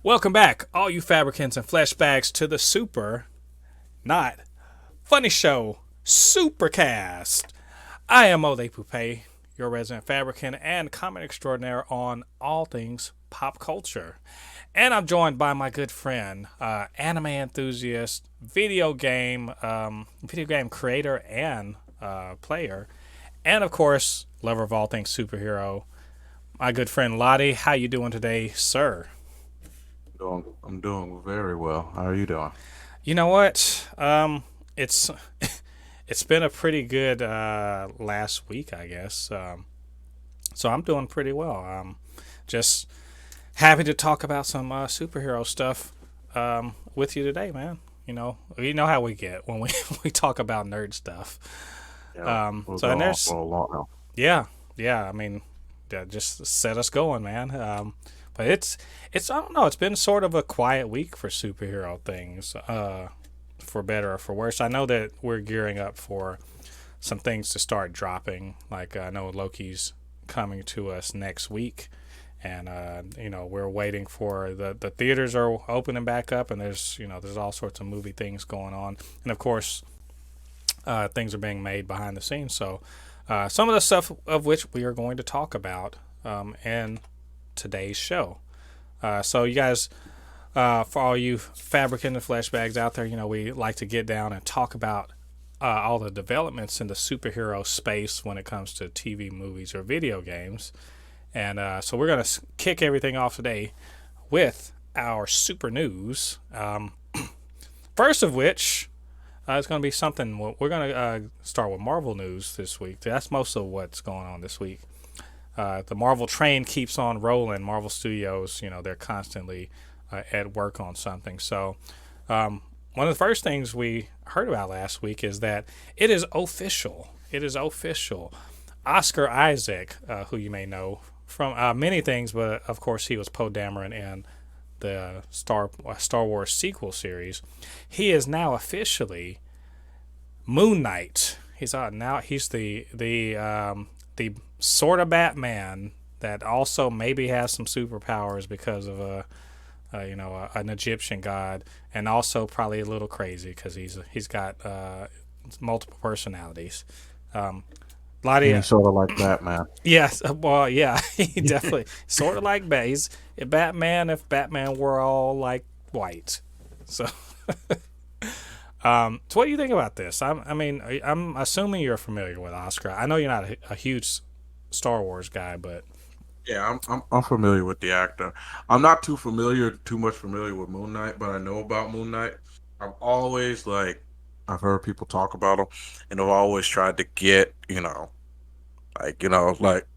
Welcome back, all you Fabricans and Fleshbags, to the super, not funny show, SUPER-CAST. I am MO and LADI, your resident Fabricant and comment extraordinaire on all things pop culture. And I'm joined by my good friend, anime enthusiast, video game creator and player, and of course, lover of all things superhero, my good friend Lottie. How you doing today, sir? I'm doing very well. How are you doing? You know what? It's it's been a pretty good last week, I guess. So I'm doing pretty well. Just happy to talk about some superhero stuff with you today, man. You know how we get when we we talk about nerd stuff. Yeah, we'll So go and on there's for a long now. yeah, yeah. I mean, yeah, just set us going, man. But it's I don't know. It's been sort of a quiet week for superhero things, for better or for worse. I know that we're gearing up for some things to start dropping. Like I know Loki's coming to us next week, and we're waiting for the theaters are opening back up, and there's all sorts of movie things going on, and of course things are being made behind the scenes. So some of the stuff of which we are going to talk about in today's show. So you guys, for all you Fabricant and Fleshbags out there, we like to get down and talk about all the developments in the superhero space when it comes to TV, movies, or video games. And so we're going to kick everything off today with our super news. First of which it's going to be something. We're going to start with Marvel news this week. That's most of what's going on this week. The Marvel train keeps on rolling. Marvel Studios, they're constantly at work on something. So, one of the first things we heard about last week is that it is official. It is official. Oscar Isaac, who you may know from many things, but of course he was Poe Dameron in the Star Wars sequel series. He is now officially Moon Knight. He's the sort of Batman that also maybe has some superpowers because of an Egyptian god, and also probably a little crazy because he's got multiple personalities. Um, Lottie, He's sort of like Batman. yes, well, yeah, he definitely sort of like He's Batman if Batman were all like white. So, so what do you think about this? I'm assuming you're familiar with Oscar. I know you're not a huge Star Wars guy, but Yeah, I'm familiar with the actor. I'm not too much familiar with Moon Knight, but I know about Moon Knight. I've always I've heard people talk about him, and I've always tried to get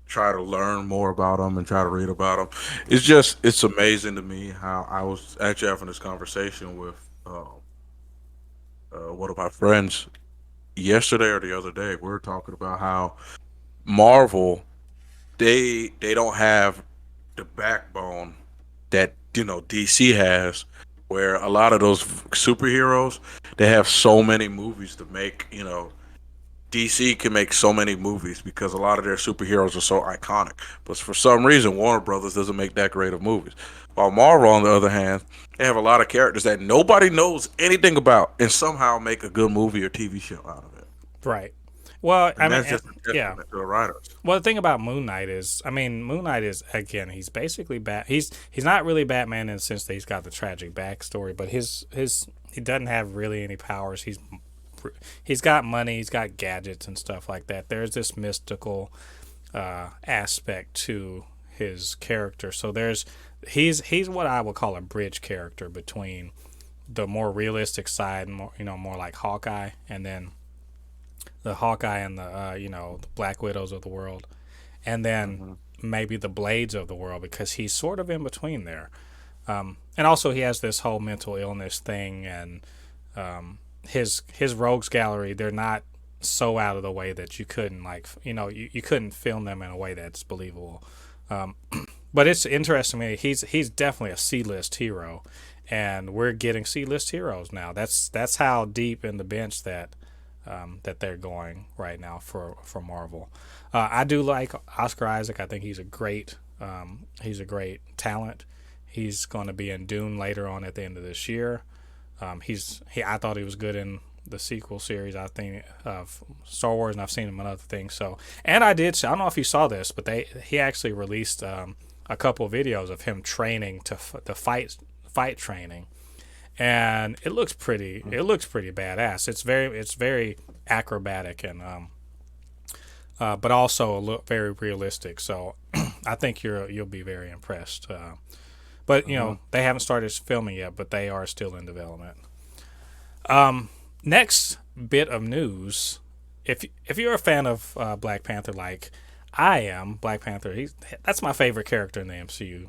try to learn more about him and try to read about him. It's amazing to me how I was actually having this conversation with one of my friends yesterday or the other day. We were talking about how Marvel they don't have the backbone that DC has, where a lot of those superheroes they have so many movies to make. DC can make so many movies because a lot of their superheroes are so iconic. But for some reason, Warner Brothers doesn't make that great of movies. While Marvel, on the other hand, they have a lot of characters that nobody knows anything about, and somehow make a good movie or TV show out of it. right. Well, I And mean, that's just a yeah. testament to the writers. Well, the thing about Moon Knight is, Moon Knight is again, he's basically He's not really Batman in the sense that he's got the tragic backstory, but his he doesn't have really any powers. He's got money, he's got gadgets and stuff like that. There's this mystical aspect to his character. So he's what I would call a bridge character between the more realistic side, more like Hawkeye, and then the Hawkeye and the Black Widows of the world, and then Hmm. maybe the Blades of the world, because he's sort of in between there. And also he has this whole mental illness thing, and his rogues gallery, they're not so out of the way that you couldn't you couldn't film them in a way that's believable. Um, but it's interesting to me. He's definitely a C-list hero, and we're getting C-list heroes now. That's how deep in the bench that they're going right now for Marvel. I do like Oscar Isaac. I think he's a great talent. He's going to be in Dune later on at the end of this year. I thought he was good in the sequel series, I think, of Star Wars, and I've seen him in other things. So, and I don't know if you saw this, but he actually released a couple of videos of him training to fight training, and it looks pretty badass. It's very acrobatic and but also very realistic. So I think you'll be very impressed. But they haven't started filming yet, but they are still in development. Next bit of news: if you're a fan of Black Panther, like I am, Black Panther, that's my favorite character in the MCU,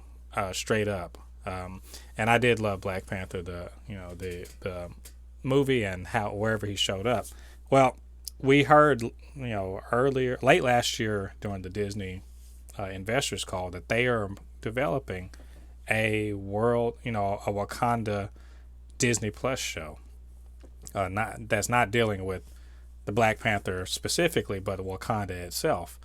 straight up. And I did love Black Panther, the movie and wherever he showed up. Well, we heard late last year during the Disney investors call that they are developing a Wakanda Disney Plus show. That's not dealing with the Black Panther specifically, but Wakanda itself.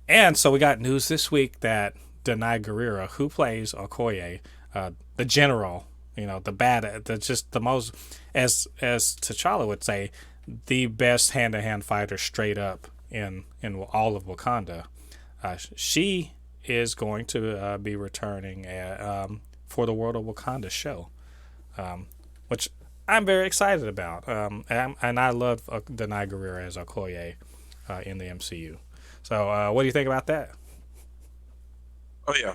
And so we got news this week that Danai Gurira, who plays Okoye, the general, the most, as T'Challa would say, the best hand-to-hand fighter straight up in all of Wakanda. She is going to be returning for the World of Wakanda show, which I'm very excited about. And I love Danai Gurira as Okoye in the MCU. So what do you think about that? Oh yeah,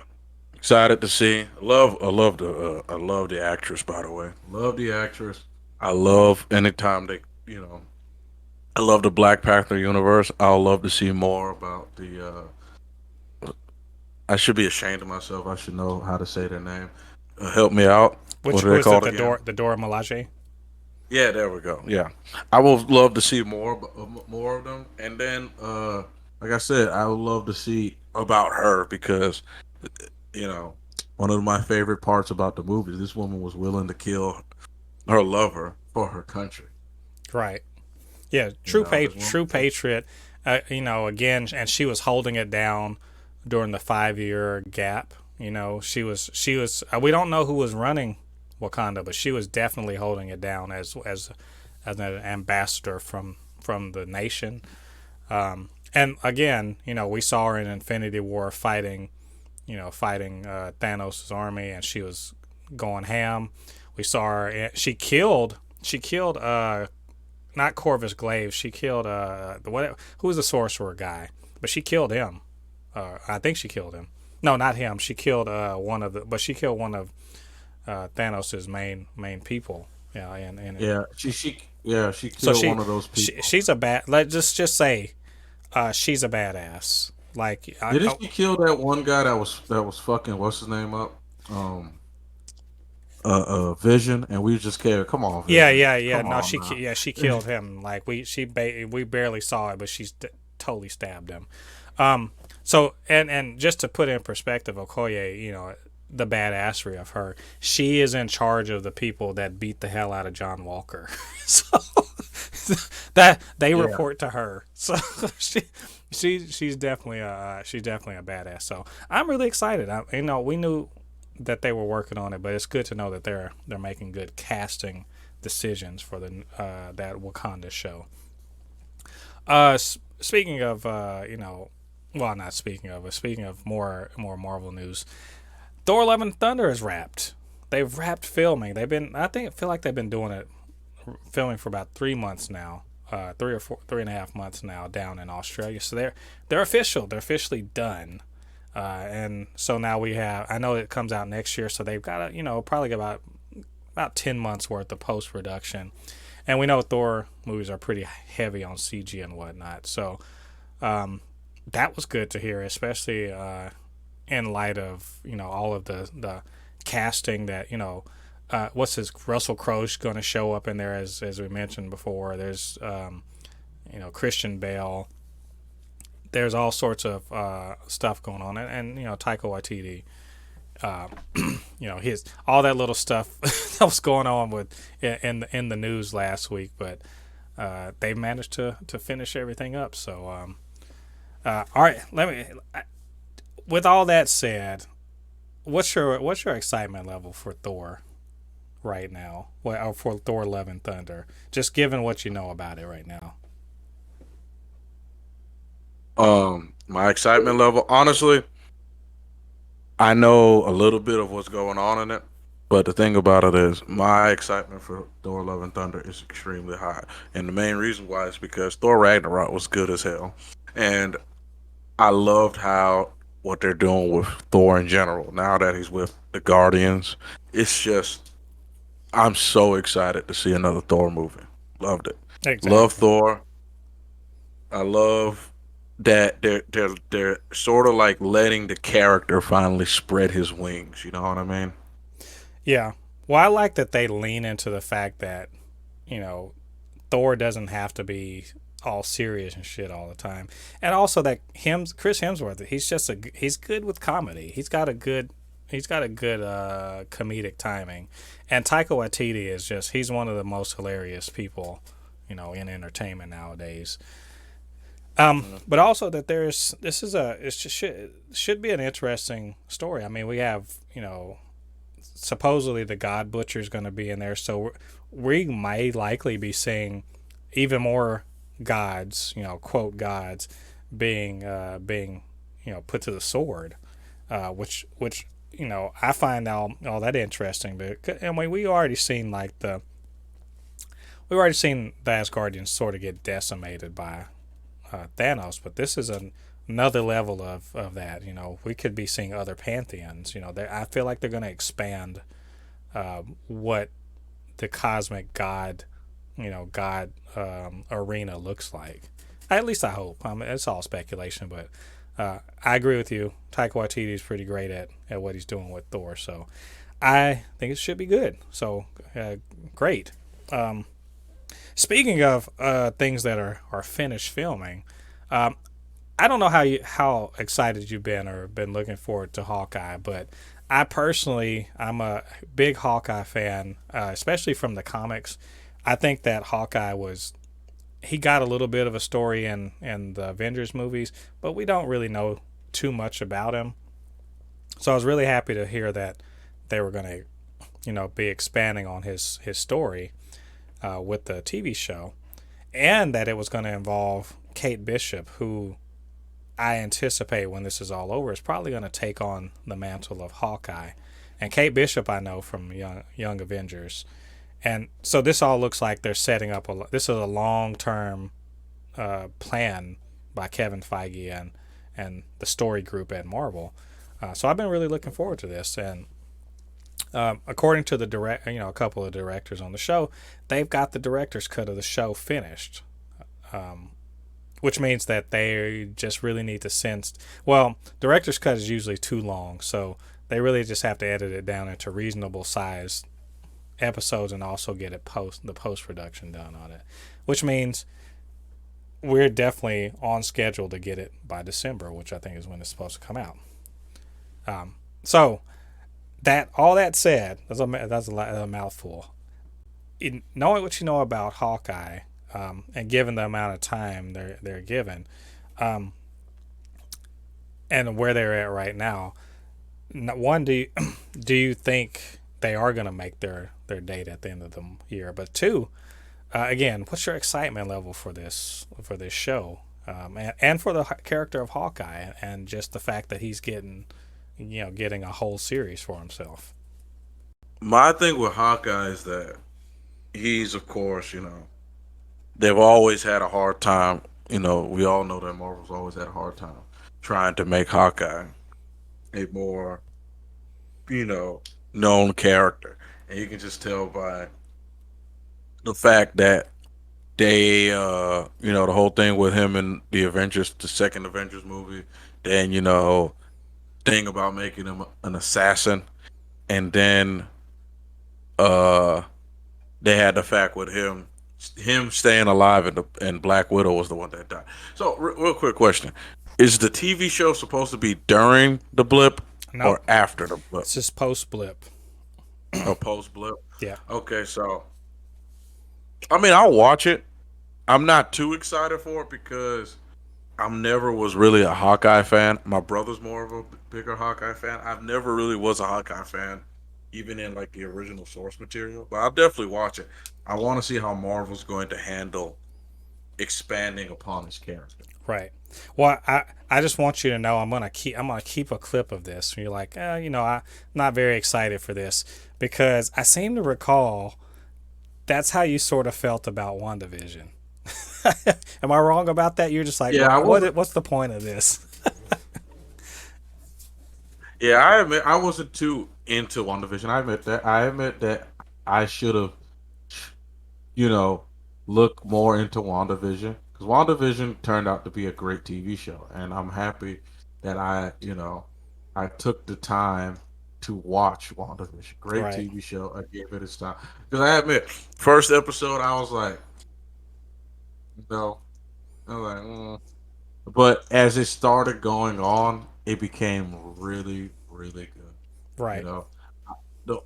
excited to see. I love the actress. By the way, love the actress. I love anytime I love the Black Panther universe. I'll love to see more about the. I should be ashamed of myself. I should know how to say their name. Help me out. Which What are they was it? called again? The Dora Milaje? Yeah, there we go. Yeah, I would love to see more of them. And then, like I said, I would love to see about her because, you know, one of my favorite parts about the movie, this woman was willing to kill her lover for her country. Right. Yeah. True patriot. Again, and she was holding it down during the 5-year gap. She was. We don't know who was running Wakanda, but she was definitely holding it down as an ambassador from the nation. And again, we saw her in Infinity War fighting Thanos' army, and she was going ham. We saw her. She killed. Not Corvus Glaive. She killed who was the sorcerer guy, but she killed him. I think she killed him. No, not him. She killed she killed one of Thanos' main people. Yeah, she killed one of those people. She's a bad. Let's just say, she's a badass. Like, didn't she kill that one guy that was fucking what's his name up? Vision, and we just cared. Come on, Vision. Yeah. Come No, on she killed him. Like we barely saw it, but totally stabbed him. So and just to put in perspective, Okoye, the badassery of her, she is in charge of the people that beat the hell out of John Walker. So that they report to her. So she's definitely a badass. So I'm really excited. We knew that they were working on it, but it's good to know that they're making good casting decisions for that Wakanda show. Speaking of well, not speaking of, but speaking of more Marvel news, Thor: Love and Thunder is wrapped. They've wrapped filming. I feel like they've been doing it, filming for about 3 months now, 3.5 months now down in Australia. So they're official. They're officially done. And so now I know it comes out next year, so they've got probably about 10 months worth of post production. And we know Thor movies are pretty heavy on CG and whatnot. So that was good to hear, especially in light of all of the casting that Russell Crowe's going to show up in there as we mentioned before. There's Christian Bale. There's all sorts of stuff going on, and Taika Waititi. His all that little stuff that was going on in the news last week, but they managed to finish everything up. So all right, with all that said, what's your excitement level for Thor right now? Well, or for Thor: Love and Thunder, just given what you know about it right now. My excitement level, honestly, I know a little bit of what's going on in it, but the thing about it is, my excitement for Thor: Love and Thunder is extremely high, and the main reason why is because Thor Ragnarok was good as hell, and I loved how what they're doing with Thor in general. Now that he's with the Guardians, it's just I'm so excited to see another Thor movie. Loved it. Love Exactly. Thor. I love that they're sort of like letting the character finally spread his wings. You know what I mean? Yeah. Well, I like that they lean into the fact that you know Thor doesn't have to be all serious and shit all the time, and also that Chris Hemsworth, he's good with comedy. He's got a good comedic timing, and Taika Waititi is just he's one of the most hilarious people, in entertainment nowadays. But also that there's this is a it should be an interesting story. I mean, we have supposedly the God Butcher is going to be in there, so we might likely be seeing even more gods, quote gods, being put to the sword, which I find all that interesting. But I mean, we already seen the Asgardians sort of get decimated by Thanos, but this is another level of that. We could be seeing other pantheons. I feel like they're going to expand what the cosmic god arena looks like. At least I hope. It's all speculation, but I agree with you. Taika Waititi is pretty great at what he's doing with Thor, so I think it should be good. So great. Um, Speaking of things that are finished filming, um, I don't know how excited you've been or been looking forward to Hawkeye, but I'm a big Hawkeye fan, especially from the comics. I think that Hawkeye he got a little bit of a story in the Avengers movies, but we don't really know too much about him. So I was really happy to hear that they were going to be expanding on his story with the TV show, and that it was going to involve Kate Bishop, who I anticipate when this is all over is probably going to take on the mantle of Hawkeye. And Kate Bishop, I know from Young Avengers, and so this all looks like they're setting up this is a long term plan by Kevin Feige and the story group at Marvel. So I've been really looking forward to this, and according to a couple of directors on the show, they've got the director's cut of the show finished, um, which means that they just really need to sense. Well, director's cut is usually too long, so they really just have to edit it down into reasonable size episodes and also get the post production done on it, which means we're definitely on schedule to get it by December, which I think is when it's supposed to come out. So that all that said, that's a mouthful. Knowing what you know about Hawkeye, and given the amount of time they're given, um, and where they're at right now, one, do you think they are going to make their date at the end of the year? But two, again, what's your excitement level for this show, and for the character of Hawkeye, and just the fact that he's getting a whole series for himself? My thing with Hawkeye is that he's, of course, they've always had a hard time. We all know that Marvel's always had a hard time trying to make Hawkeye a more, you know, known character. And you can just tell by the fact that the whole thing with him in the second Avengers movie, then, thing about making him an assassin, and then, uh, they had the fact with him staying alive and Black Widow was the one that died. So, real quick question: is the TV show supposed to be during the blip Nope, or after the blip it's just post blip. or post blip? Yeah. Okay, so I mean, I'll watch it. I'm not too excited for it because I'm never was really a Hawkeye fan. My brother's more of a bigger Hawkeye fan. I've never really was a Hawkeye fan, even in like the original source material. But I'll definitely watch it. I want to see how Marvel's going to handle expanding upon his character. Right. Well, I just want you to know I'm gonna keep a clip of this. And you're like, I'm not very excited for this because I seem to recall that's how you sort of felt about WandaVision. Am I wrong about that? You're just like, Yeah, I wasn't. what's the point of this? Yeah, I admit I wasn't too into WandaVision. I admit that. I admit that I should have, you know, looked more into WandaVision because WandaVision turned out to be a great TV show, and I'm happy that I took the time to watch WandaVision. Great Right. TV show. I gave it its time because I admit, first episode I was like, no, I was like, but as it started going on, it became really, really good. You Right. know, no,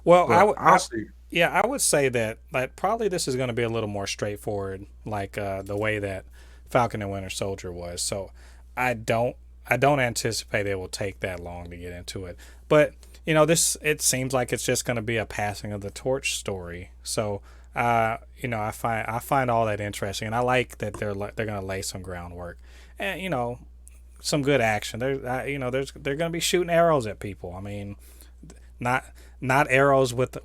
Well, but I'll see. yeah, I would say that like probably this is going to be a little more straightforward, like the way that Falcon and Winter Soldier was. So I don't I don't anticipate it will take that long to get into it. But this it seems like it's just going to be a passing of the torch story. So I find all that interesting, and I like that they're going to lay some groundwork, and some good action. They're going to be shooting arrows at people. I mean, not not arrows with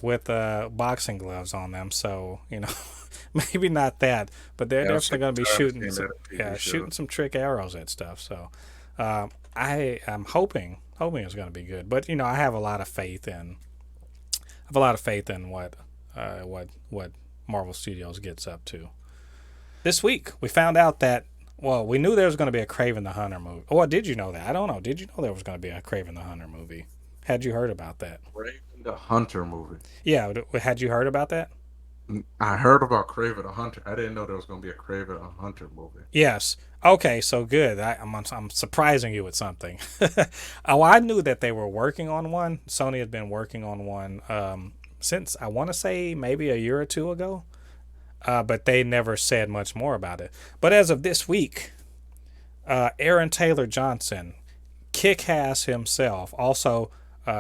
boxing gloves on them. So maybe not that, but they're Yeah, I've seen, definitely going to be I've shooting seen some, that in TV yeah, shooting shows. some trick arrows at stuff. So I am hoping it's going to be good. But I have a lot of faith in what Marvel Studios gets up to. This week we found out that we knew there was going to be a Craven the Hunter movie. Oh, did you know that? I don't know. Did you know there was going to be a Craven the Hunter movie? Had you heard about that? Raven the Hunter movie. Yeah, had you heard about that? I heard about Craven the Hunter. I didn't know there was going to be a Craven the Hunter movie. Yes. Okay, so good. I'm surprising you with something. Oh, I knew that they were working on one. Sony has been working on one since I want to say maybe a year or two ago, but they never said much more about it. But as of this week, Aaron Taylor Johnson, Kick-Ass himself, also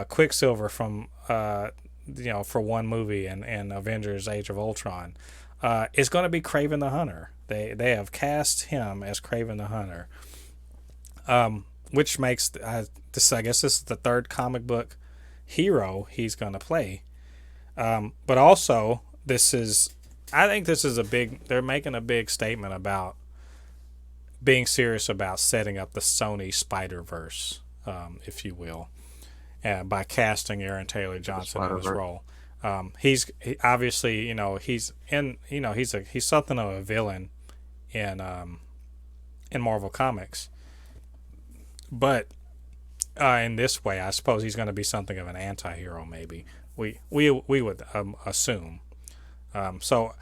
Quicksilver from for one movie and Avengers: Age of Ultron, is going to be Craven the Hunter. They have cast him as Craven the Hunter, which makes this. I guess this is the third comic book hero he's going to play. But also, this is. I think this is a big. They're making a big statement about being serious about setting up the Sony Spider Verse, if you will, by casting Aaron Taylor The Johnson in Spider this Verse. role. Obviously he's something of a villain in Marvel Comics, but in this way, I suppose he's going to be something of an anti-hero. Maybe we would assume. So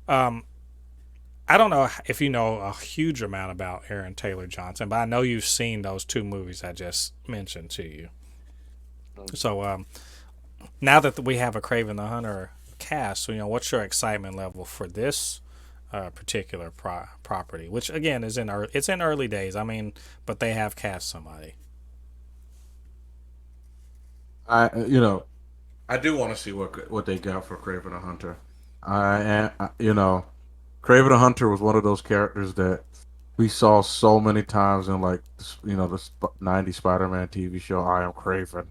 I don't know if you know a huge amount about Aaron Taylor Johnson, but I know you've seen those two movies I just mentioned to you. So now that we have a Craven the Hunter cast, what's your excitement level for this particular property? Which again is it's in early days. I mean, but they have cast somebody. I you know I do want to see what they got for Craven the Hunter. Craven the Hunter was one of those characters that we saw so many times in like the '90s Spider-Man TV show. I am Craven.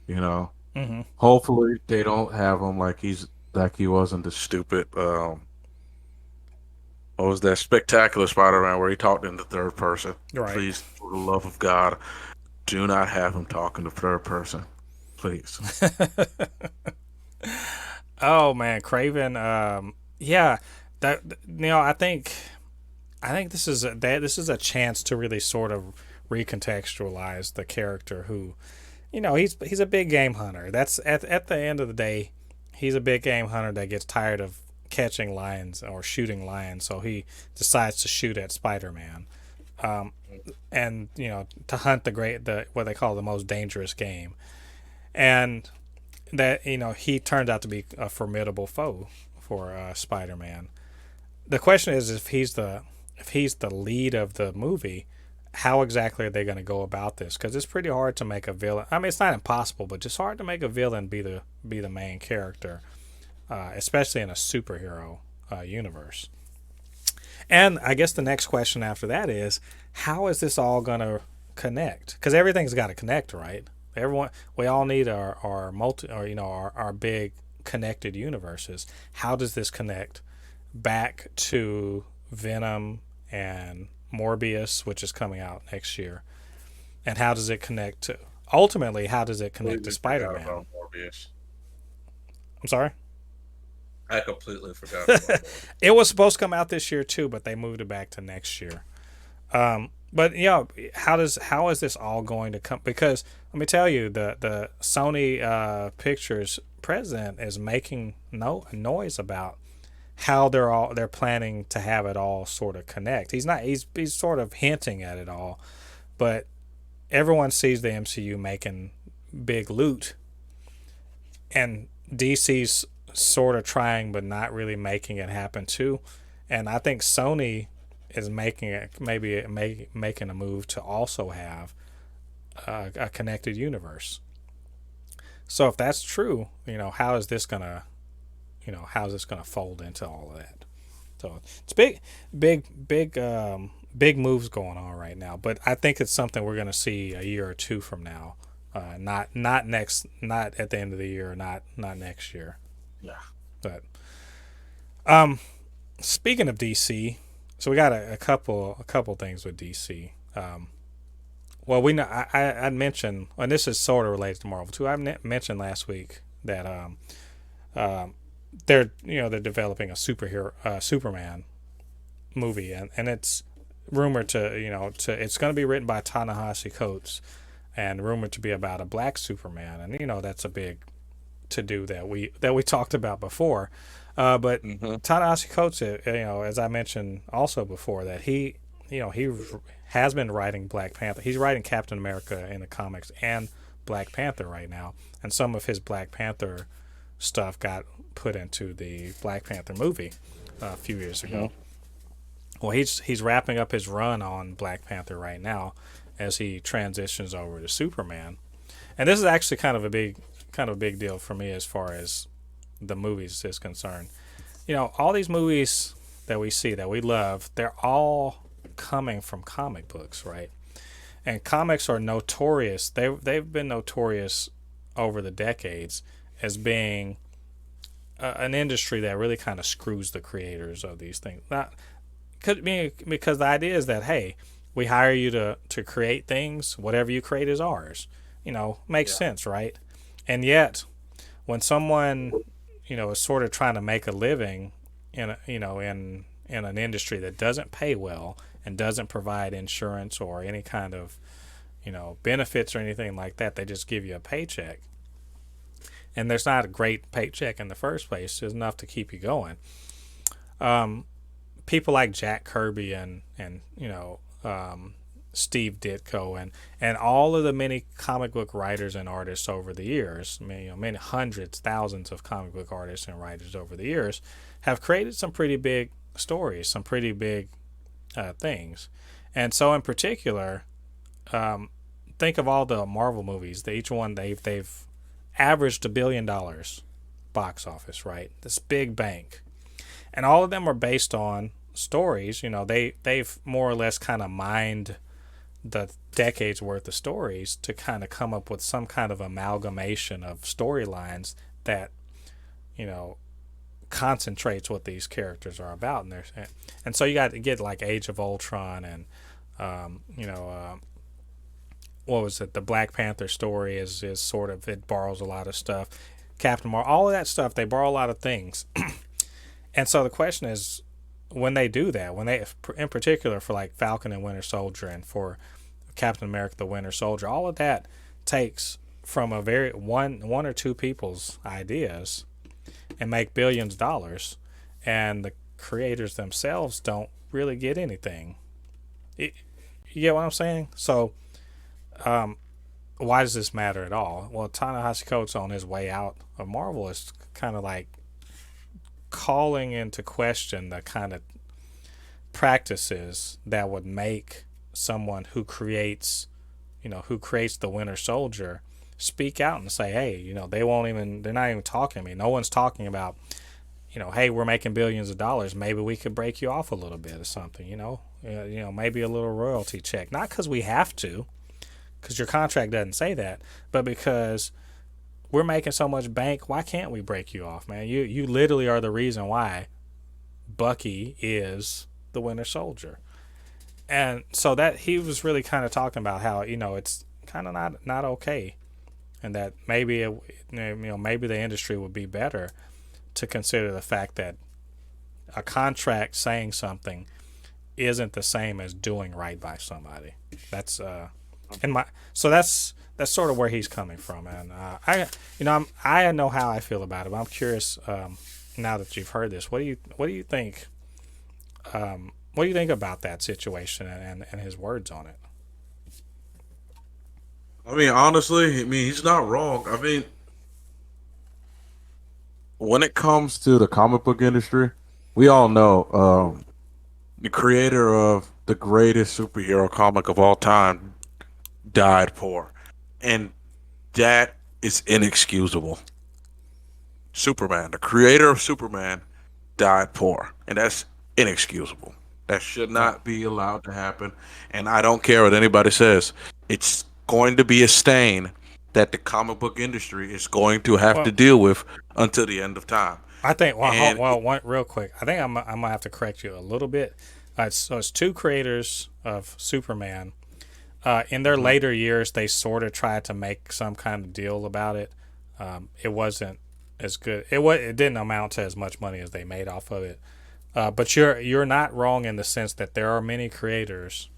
You know, Mm-hmm. hopefully they don't have him like he wasn't the stupid. What was that spectacular Spider-Man where he talked in the third person? Right. Please, for the love of God, do not have him talk in the third person, please. Oh man, Craven. Yeah, that I think this is a chance to really sort of recontextualize the character who, he's a big game hunter. That's at the end of the day, he's a big game hunter that gets tired of catching lions or shooting lions, so he decides to shoot at Spider-Man, and to hunt the what they call the most dangerous game, and that he turned out to be a formidable foe for Spider-Man. The question is if he's the if he's the lead of the movie, how exactly are they going to go about this? Because it's pretty hard to make a villain. I mean, it's not impossible, but just hard to make a villain be the main character, especially in a superhero universe. And I guess the next question after that is, how is this all going to connect? Because everything's got to connect, right? Everyone, we all need our multi, or our big connected universes. How does this connect back to Venom and Morbius, which is coming out next year? And how does it connect to, ultimately, how does it connect to Completely forgot Spider-Man? about Morbius. I'm sorry. I completely forgot about Morbius. It was supposed to come out this year too, but they moved it back to next year. But how is this all going to come? Because let me tell you, the Sony Pictures president is making no noise about how they're planning to have it all sort of connect. He's sort of hinting at it all, but everyone sees the MCU making big loot, and DC's sort of trying but not really making it happen too. And I think Sony is making it making a move to also have a connected universe. So if that's true, how is this gonna how's this gonna fold into all of that? So it's big moves going on right now. But I think it's something we're gonna see a year or two from now. Not at the end of the year, not next year. Yeah. But speaking of DC, so we got a couple things with DC. Well, we know I mentioned, and this is sort of related to Marvel too. I mentioned last week that they're developing a Superman movie, and it's rumored to it's going to be written by Ta-Nehisi Coates, and rumored to be about a black Superman, and that's a big to do that we talked about before. But Ta-Nehisi Coates, as I mentioned also before, that he has been writing Black Panther. He's writing Captain America in the comics and Black Panther right now, and some of his Black Panther stuff got put into the Black Panther movie a few years ago. Well, he's wrapping up his run on Black Panther right now as he transitions over to Superman, and this is actually kind of a big deal for me as far as the movies is concerned. All these movies that we see that we love, they're all coming from comic books, right? And comics are notorious. They've been notorious over the decades as being an industry that really kind of screws the creators of these things. Not could be because the idea is that, hey, we hire you to create things. Whatever you create is ours. Makes sense, right? And yet, when someone is sort of trying to make a living in an industry that doesn't pay well and doesn't provide insurance or any kind of benefits or anything like that, they just give you a paycheck, and there's not a great paycheck in the first place. There's enough to keep you going. People like Jack Kirby and Steve Ditko and all of the many comic book writers and artists over the years, many hundreds, thousands of comic book artists and writers over the years have created some pretty big stories, some pretty big things. And so in particular, think of all the Marvel movies. Each one they've averaged $1 billion box office, right? This big bank. And all of them are based on stories. They've more or less kind of mined the decades worth of stories to kind of come up with some kind of amalgamation of storylines that concentrates what these characters are about. And so you got to get like Age of Ultron and what was it, the Black Panther story is sort of, it borrows a lot of stuff. Captain Marvel, all of that stuff, they borrow a lot of things. And so the question is, when they do that, when they, in particular for like Falcon and Winter Soldier and for Captain America the Winter Soldier, all of that takes from a very one or two people's ideas and make billions of dollars, and the creators themselves don't really get anything. You get what I'm saying? So why does this matter at all? Well, Ta-Nehisi Coates on his way out of Marvel is kind of like calling into question the kind of practices that would make someone who creates the Winter Soldier speak out and say, hey, they're not even talking to me. No one's talking about, hey, we're making billions of dollars. Maybe we could break you off a little bit or something, maybe a little royalty check. Not because we have to, because your contract doesn't say that, but because we're making so much bank. Why can't we break you off, man? You literally are the reason why Bucky is the Winter Soldier. And so that he was really kind of talking about how, it's kind of not okay, and that maybe maybe the industry would be better to consider the fact that a contract saying something isn't the same as doing right by somebody. That's that's sort of where he's coming from, and I know how I feel about it. But I'm curious, now that you've heard this, what do you think? What do you think about that situation and his words on it? I mean, honestly, he's not wrong. I mean, when it comes to the comic book industry, we all know the creator of the greatest superhero comic of all time died poor, and that is inexcusable. Superman, the creator of Superman, died poor, and that's inexcusable. That should not be allowed to happen. And I don't care what anybody says. It's going to be a stain that the comic book industry is going to have to deal with until the end of time. I think. Real quick, I think I'm gonna have to correct you a little bit. So it's two creators of Superman. In their later years, they sort of tried to make some kind of deal about it. It wasn't as good. It didn't amount to as much money as they made off of it. But you're not wrong in the sense that there are many creators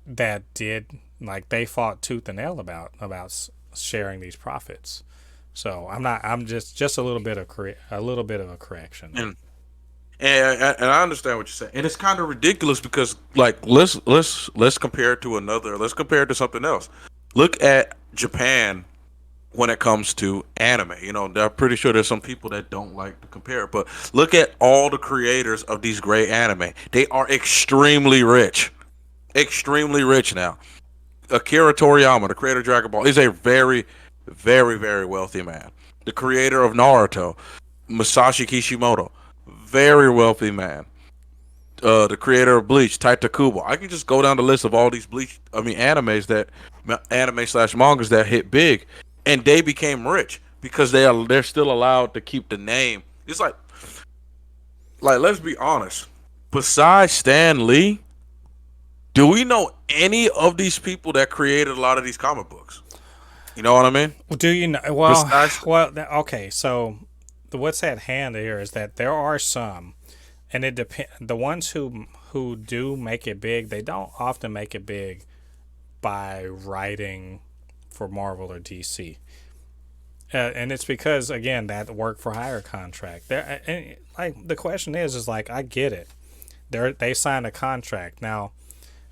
that they fought tooth and nail about sharing these profits. So I'm just a little bit of a correction. And I understand what you're saying, and it's kind of ridiculous because let's compare it to something else. Look at Japan when it comes to anime. I'm pretty sure there's some people that don't like to compare, but look at all the creators of these great anime. They are extremely rich now. Akira Toriyama, the creator of Dragon Ball, is a very, very, very wealthy man. The creator of Naruto, Masashi Kishimoto, very wealthy man. The creator of Bleach, Taita Kubo. I can just go down the list of all these anime/mangas that hit big, and they became rich because they're still allowed to keep the name. It's like let's be honest. Besides Stan Lee, do we know any of these people that created a lot of these comic books? You know what I mean? Do you know? Okay. So what's at hand here is that there are some, and it depends. The ones who do make it big, they don't often make it big by writing for Marvel or DC. And it's because, again, that work for hire contract. The question is I get it. They signed a contract. Now,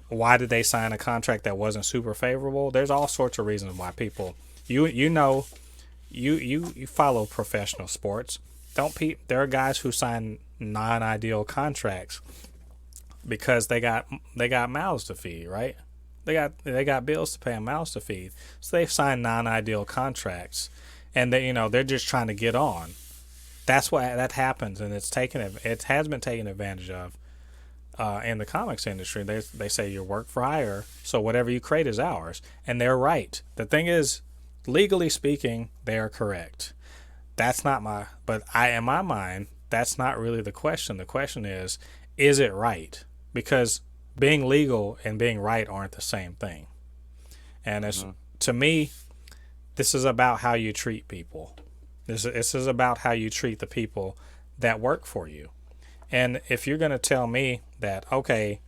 why did they sign a contract that wasn't super favorable? There's all sorts of reasons why people. You follow professional sports. There are guys who sign non-ideal contracts because they got mouths to feed, right? They got bills to pay and mouths to feed. So they've signed non-ideal contracts, and they're just trying to get on. That's why that happens, and it has been taken advantage of in the comics industry. They say you're work for hire, so whatever you create is ours, and they're right. The thing is, legally speaking, they are correct. That's not in my mind, that's not really the question. The question is it right? Because being legal and being right aren't the same thing. And to me, this is about how you treat people. This is about how you treat the people that work for you. And if you're going to tell me that, okay,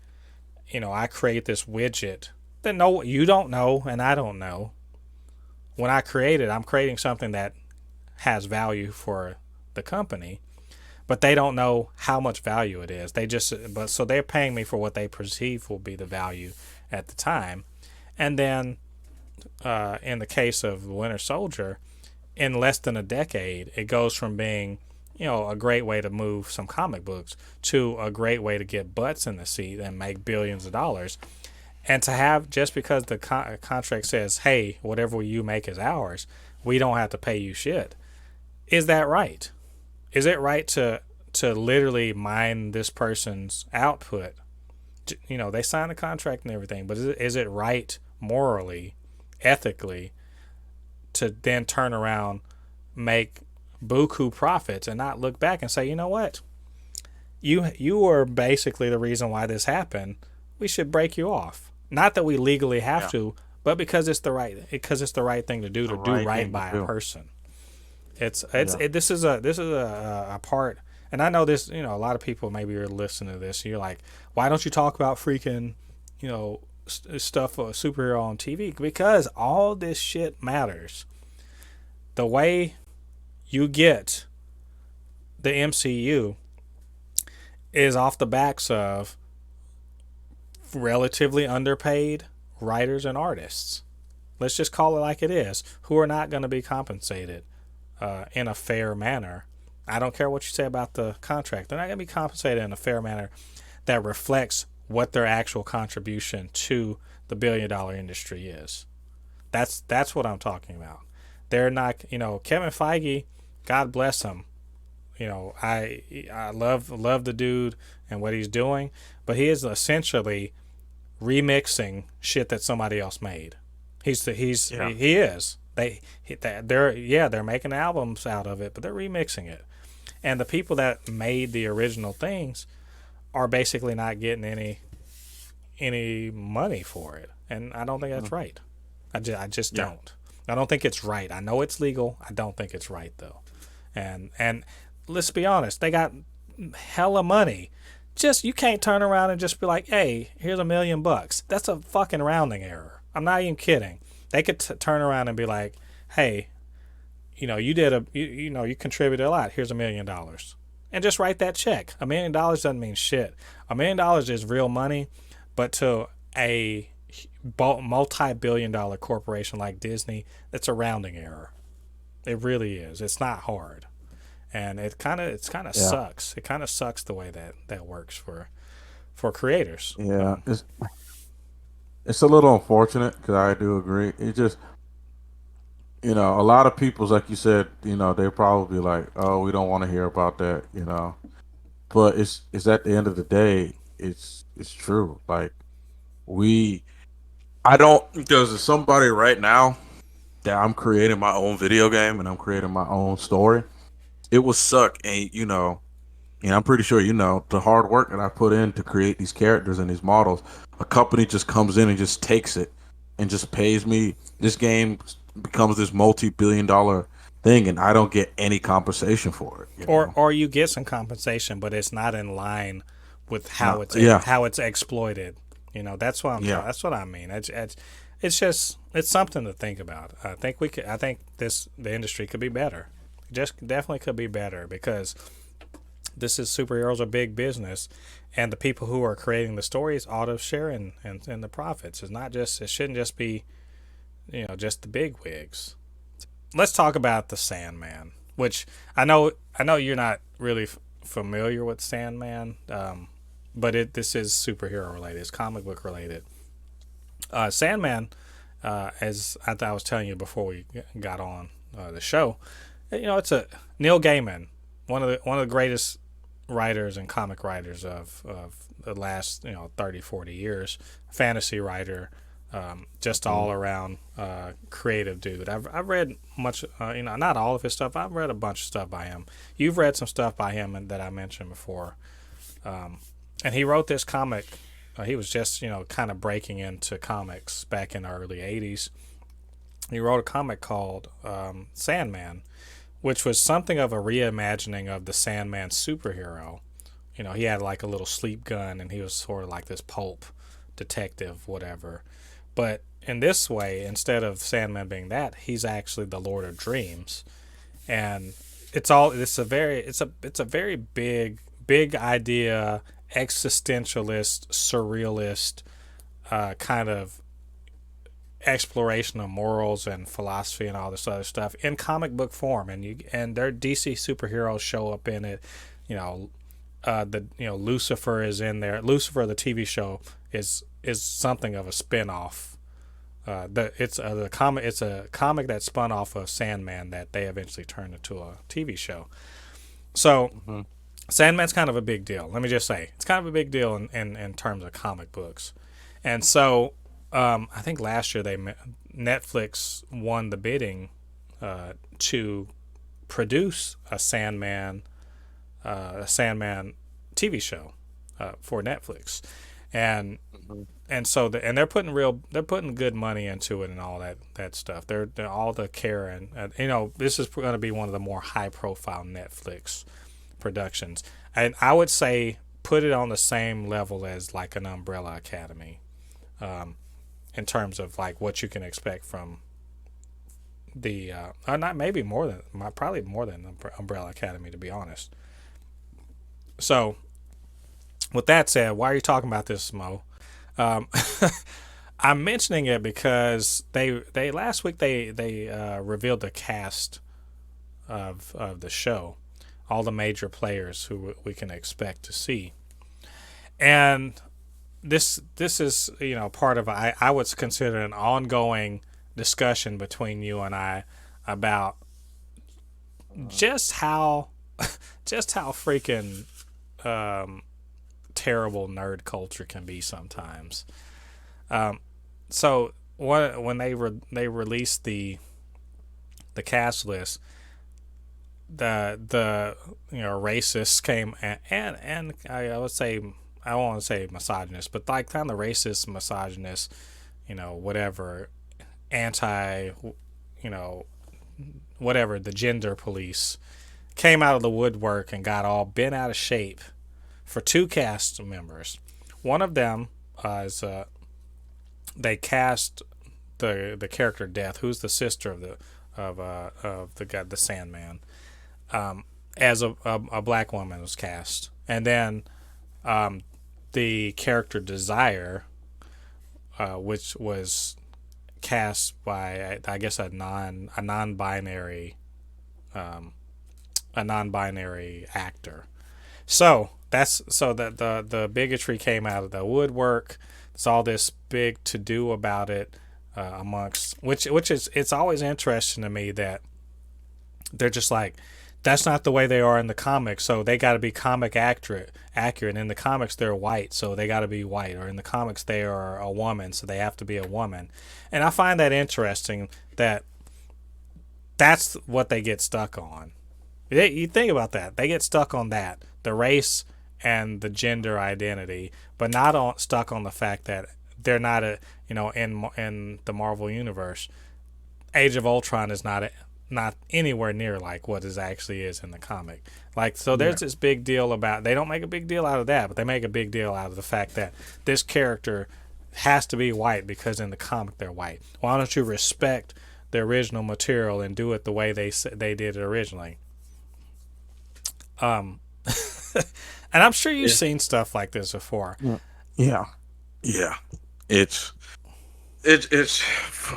I create this widget, then no, you don't know and I don't know. When I create it, I'm creating something that has value for the company, but they don't know how much value it is. So they're paying me for what they perceive will be the value at the time. And then in the case of Winter Soldier, in less than a decade, it goes from being, a great way to move some comic books to a great way to get butts in the seat and make billions of dollars. And to have, just because the contract says, hey, whatever you make is ours, we don't have to pay you shit. Is that right? Is it right to literally mine this person's output? They sign a contract and everything, but is it right morally, ethically, to then turn around, make buku profits and not look back and say, you know what? You were basically the reason why this happened. We should break you off. Not that we legally have to, but because it's the right thing to do, to do right by a person. This is a part, and I know this. A lot of people maybe are listening to this. And you're like, why don't you talk about freaking, stuff of a superhero on TV? Because all this shit matters. The way you get the MCU is off the backs of relatively underpaid writers and artists. Let's just call it like it is, who are not going to be compensated in a fair manner. I don't care what you say about the contract. They're not going to be compensated in a fair manner that reflects what their actual contribution to the billion-dollar industry is. That's what I'm talking about. They're not, Kevin Feige, God bless him. I love the dude and what he's doing, but he is essentially remixing shit that somebody else made. He is. They're making albums out of it, but they're remixing it. And the people that made the original things are basically not getting any money for it. And I don't think that's right. I just don't. I don't think it's right. I know it's legal. I don't think it's right though. And let's be honest, they got hella money. You can't turn around and just be like, hey, here's $1 million. That's a fucking rounding error. I'm not even kidding. They could turn around and be like, hey, you contributed a lot. Here's $1 million. And just write that check. $1 million doesn't mean shit. $1 million is real money, but to a multi-billion-dollar corporation like Disney, it's a rounding error. It really is. It's not hard. And it kind of sucks. It kind of sucks the way that works for creators. Yeah, it's a little unfortunate because I do agree. It just, a lot of people's, like you said, they're probably like, oh, we don't want to hear about that, But it's at the end of the day, it's true. Like because there's somebody right now that I'm creating my own video game and I'm creating my own story. It will suck, and I'm pretty sure the hard work that I put in to create these characters and these models. A company just comes in and just takes it and just pays me. This game becomes this multi-billion-dollar thing, and I don't get any compensation for it. Or you get some compensation, but it's not in line with how it's exploited. That's what that's what I mean. It's something to think about. I think the industry could be better. Just definitely could be better, because this is superheroes are big business, and the people who are creating the stories ought to share in the profits. It shouldn't just be just the big wigs. Let's talk about the Sandman, which I know you're not really familiar with Sandman, but this is superhero related. It's comic book related. Sandman, as I was telling you before we got on the show, it's a Neil Gaiman, one of the greatest writers and comic writers of the last 30, 40 years, fantasy writer, just all around creative dude. I've read much, not all of his stuff. I've read a bunch of stuff by him. You've read some stuff by him that I mentioned before, and he wrote this comic. He was just kind of breaking into comics back in the early '80s. He wrote a comic called Sandman, which was something of a reimagining of the Sandman superhero. He had like a little sleep gun, and he was sort of like this pulp detective, whatever. But in this way, instead of Sandman being that, he's actually the Lord of Dreams, and it's a very big idea, existentialist, surrealist kind of exploration of morals and philosophy and all this other stuff in comic book form, and their DC superheroes show up in it. You know, Lucifer is in there. Lucifer, the TV show, is something of a spin-off. It's a comic that spun off of Sandman that they eventually turned into a TV show. So Sandman's kind of a big deal. Let me just say, it's kind of a big deal in terms of comic books. And so I think last year Netflix won the bidding to produce a Sandman TV show for Netflix, and so they're putting good money into it and all that stuff. They're all the care and this is going to be one of the more high profile Netflix productions, and I would say put it on the same level as like an Umbrella Academy, in terms of like what you can expect from the not maybe more than probably more than Umbrella Academy, to be honest. So with that said, why are you talking about this, Mo? I'm mentioning it because they last week they revealed the cast of the show, all the major players who we can expect to see, and this is part of I would consider an ongoing discussion between you and I about just how freaking terrible nerd culture can be sometimes. So when they released the cast list, the racists came and I would say, I don't want to say misogynist, but like kind of racist, misogynist, whatever, anti, whatever, the gender police came out of the woodwork and got all bent out of shape for two cast members. One of them is they cast the character Death, who's the sister of the guy, the Sandman, as a black woman was cast, and then the character Desire, which was cast by I guess a non-binary actor. So that the bigotry came out of the woodwork. There's all this big to do about it amongst which is, it's always interesting to me that they're just like, that's not the way they are in the comics, so they got to be comic accurate. In the comics, they're white, so they got to be white. Or in the comics, they are a woman, so they have to be a woman. And I find that interesting that that's what they get stuck on. You think about that. They get stuck on that, the race and the gender identity, but not stuck on the fact that they're not in the Marvel universe, Age of Ultron is not anywhere near like what it actually is in the comic. Like, so there's this big deal about, they don't make a big deal out of that, but they make a big deal out of the fact that this character has to be white because in the comic they're white. Why don't you respect the original material and do it the way they did it originally? And I'm sure you've seen stuff like this before. Yeah. It's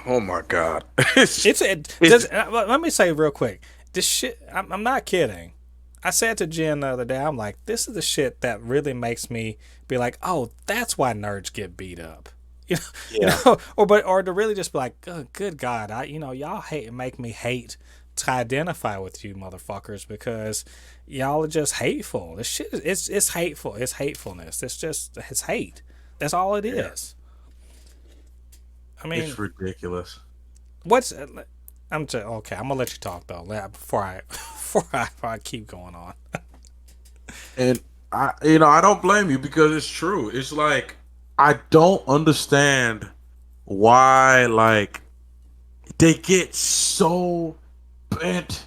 oh my god. Let me say real quick, this shit, I'm not kidding. I said to Jen the other day, I'm like, this is the shit that really makes me be like, oh, that's why nerds get beat up. Or to really just be like, oh, good God, y'all make me hate to identify with you motherfuckers because y'all are just hateful. This shit it's hateful. It's hatefulness. It's hate. That's all it is. I mean, it's ridiculous. Okay, I'm gonna let you talk though before I keep going on. And I don't blame you because it's true. It's like, I don't understand why like they get so bent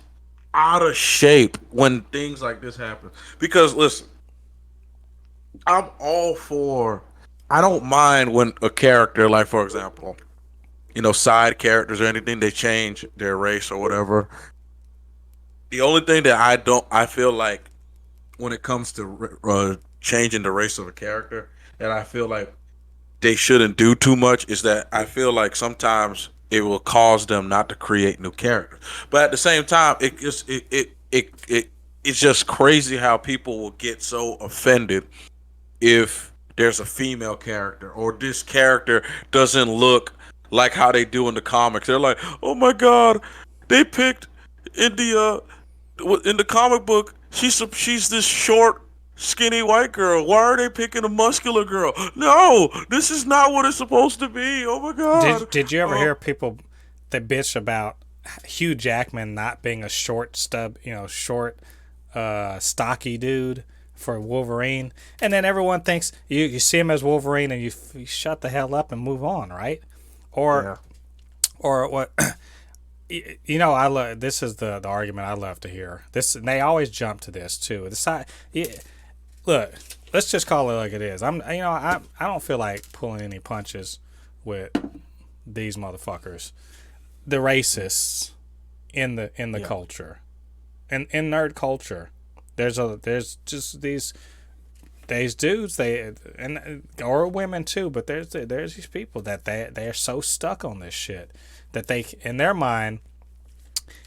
out of shape when things like this happen. Because listen, I'm all for, I don't mind when a character, like for example, side characters or anything, they change their race or whatever. The only thing that I feel like when it comes to changing the race of a character, that I feel like they shouldn't do too much is that I feel like sometimes it will cause them not to create new characters. But at the same time, it's just crazy how people will get so offended if there's a female character or this character doesn't look like how they do in the comics. They're like, "Oh my god, they picked in the comic book, she's this short, skinny white girl. Why are they picking a muscular girl? No, this is not what it's supposed to be. Oh my god." Did you ever hear people that bitch about Hugh Jackman not being a short, stocky dude for Wolverine, and then everyone thinks you see him as Wolverine and you shut the hell up and move on, right? Or what? I love this is the argument I love to hear. This, and they always jump to this too. Look, let's just call it like it is. I don't feel like pulling any punches with these motherfuckers, the racists in the culture, and in nerd culture. There's just these dudes, or women too, but there's these people that they're so stuck on this shit that they, in their mind,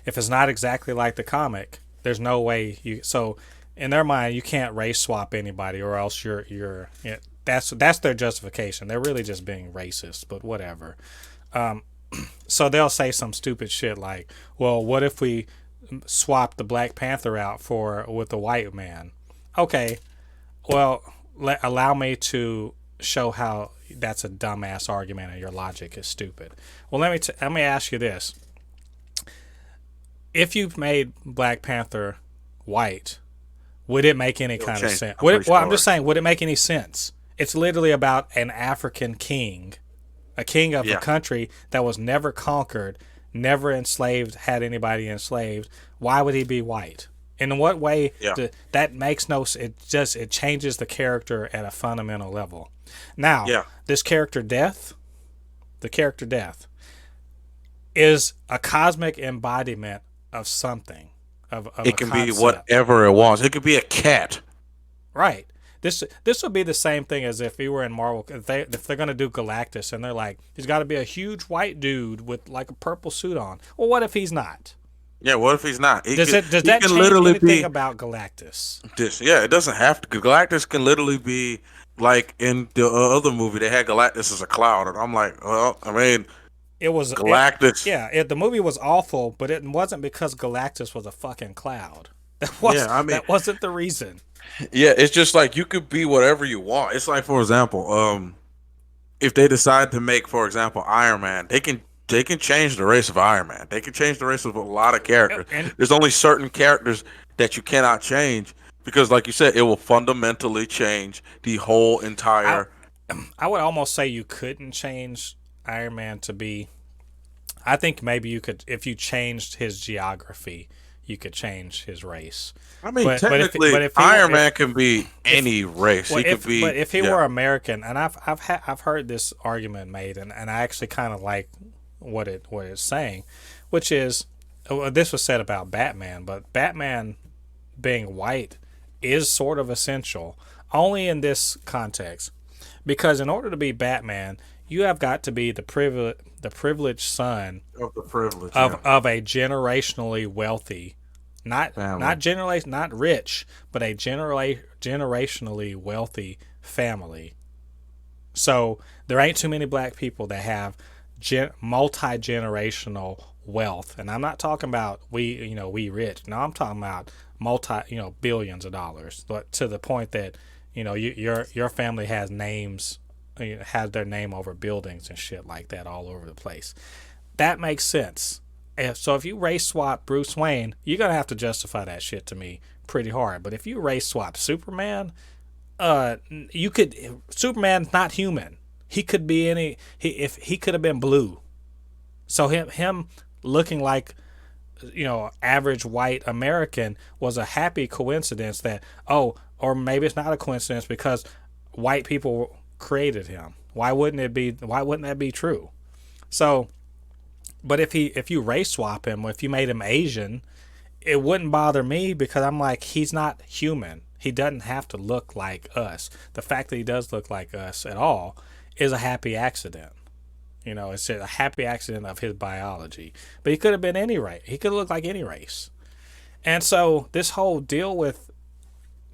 if it's not exactly like the comic, there's no way you. So in their mind, you can't race swap anybody, or else you're. That's their justification. They're really just being racist, but whatever. So they'll say some stupid shit like, "Well, what if we swap the Black Panther out with the white man?" Okay, well, allow me to show how that's a dumbass argument and your logic is stupid. Well, let me ask you this: if you made Black Panther white, would it make any kind of sense? I'm just saying, would it make any sense? It's literally about an African king, a king of a country that was never conquered, never had anybody enslaved. Why would he be white? In what way? That makes no sense. It changes the character at a fundamental level. Now, this character death, is a cosmic embodiment of something. Of it can be whatever it wants. It could be a cat. Right. This would be the same thing as if we were in Marvel. If they're going to do Galactus and they're like, he's got to be a huge white dude with like a purple suit on. Well, what if he's not? Yeah, what if he's not? Does that change anything about Galactus? It doesn't have to. Galactus can literally be like in the other movie. They had Galactus as a cloud, and I'm like, well, I mean, it was Galactus. The movie was awful, but it wasn't because Galactus was a fucking cloud. That wasn't the reason. Yeah, it's just like you could be whatever you want. It's like, for example, if they decide to make, for example, Iron Man, they can change the race of Iron Man. They can change the race of a lot of characters. There's only certain characters that you cannot change because, like you said, it will fundamentally change the whole entire. I would almost say you couldn't change Iron Man to be. I think maybe you could, if you changed his geography, you could change his race. I mean, technically, Iron Man can be any race. He could be. But if he were American, and I've heard this argument made, and I actually kind of like what it's saying, which is, this was said about Batman, but Batman being white is sort of essential only in this context, because in order to be Batman, you have got to be the privileged son of a generationally wealthy, not rich, but a generationally wealthy family. So there ain't too many black people that have multi-generational wealth, and I'm not talking about we rich. No, I'm talking about billions of dollars, but to the point that your family has names, has their name over buildings and shit like that all over the place. That makes sense. So if you race swap Bruce Wayne, you're gonna have to justify that shit to me pretty hard. But if you race swap Superman, Superman's not human. He could be if he could have been blue. So him looking like average white American was a happy coincidence or maybe it's not a coincidence because white people created him. Why wouldn't that be true? So, but if you race swap him, if you made him Asian, it wouldn't bother me because I'm like, he's not human. He doesn't have to look like us. The fact that he does look like us at all is a happy accident. You know, it's a happy accident of his biology. But he could have been any race. He could look like any race. And so this whole deal with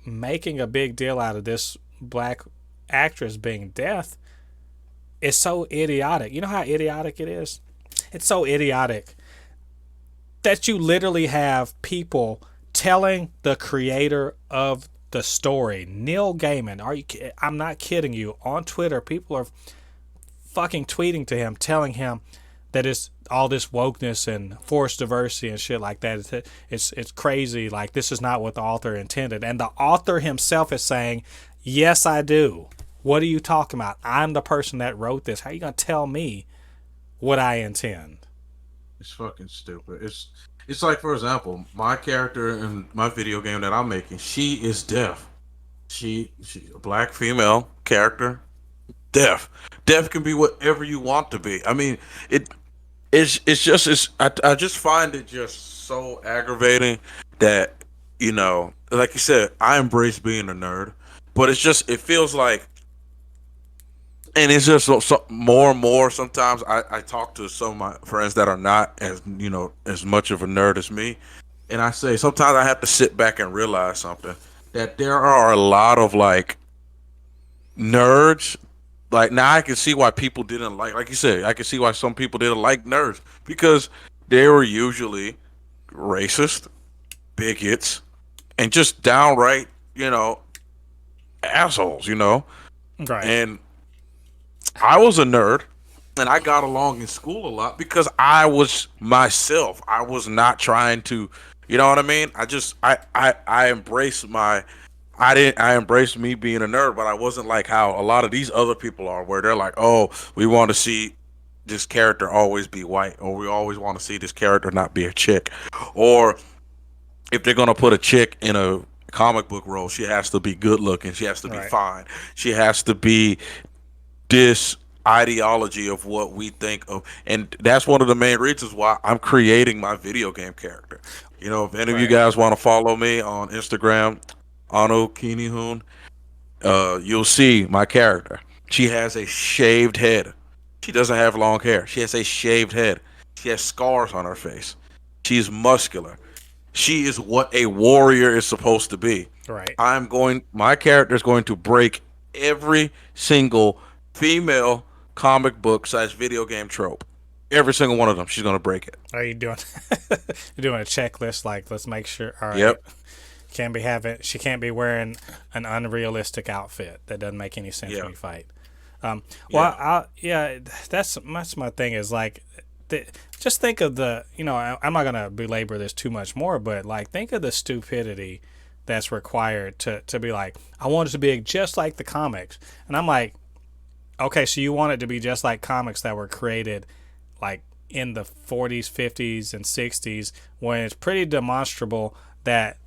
making a big deal out of this black actress being deaf is so idiotic. You know how idiotic it is? It's so idiotic that you literally have people telling the creator of the story, Neil Gaiman, I'm not kidding you, on Twitter, people are fucking tweeting to him, telling him that it's all this wokeness and forced diversity and shit like that. It's crazy. Like, this is not what the author intended. And the author himself is saying, yes, I do. What are you talking about? I'm the person that wrote this. How are you going to tell me what I intend? It's fucking stupid. It's like, for example, my character in my video game that I'm making, she is deaf. She's a black female character, deaf. Deaf can be whatever you want to be. I mean, I just find it just so aggravating that, you know, like you said, I embrace being a nerd, but it feels like, and it's just so more and more. Sometimes I talk to some of my friends that are not as, you know, as much of a nerd as me, and I say sometimes I have to sit back and realize something, that there are a lot of like nerds. Like, now I can see why people didn't like you said, I can see why some people didn't like nerds, because they were usually racist, bigots, and just downright, you know, assholes, you know. Right. And I was a nerd, and I got along in school a lot because I was myself. I was not trying to, you know what I mean? I embraced I embraced me being a nerd, but I wasn't like how a lot of these other people are, where they're like, oh, we want to see this character always be white, or we always want to see this character not be a chick, or if they're gonna put a chick in a comic book role, she has to be good looking, she has to be fine, she has to be this ideology of what we think of. And that's one of the main reasons why I'm creating my video game character. You know, if any of you guys want to follow me on Instagram, Ano Kinihun, you'll see my character. She has a shaved head. She doesn't have long hair. She has a shaved head. She has scars on her face. She's muscular. She is what a warrior is supposed to be. Right. My character is going to break every single female comic book / video game trope. Every single one of them, she's going to break it. Are you doing you're doing a checklist, like, let's make sure, all right. Yep. She can't be wearing an unrealistic outfit that doesn't make any sense when you fight. That's my thing, is like, just think of the, you know, I'm not gonna belabor this too much more, but like, think of the stupidity that's required to be like, I want it to be just like the comics. And I'm like, okay, so you want it to be just like comics that were created like in the 40s, 50s, and 60s, when it's pretty demonstrable that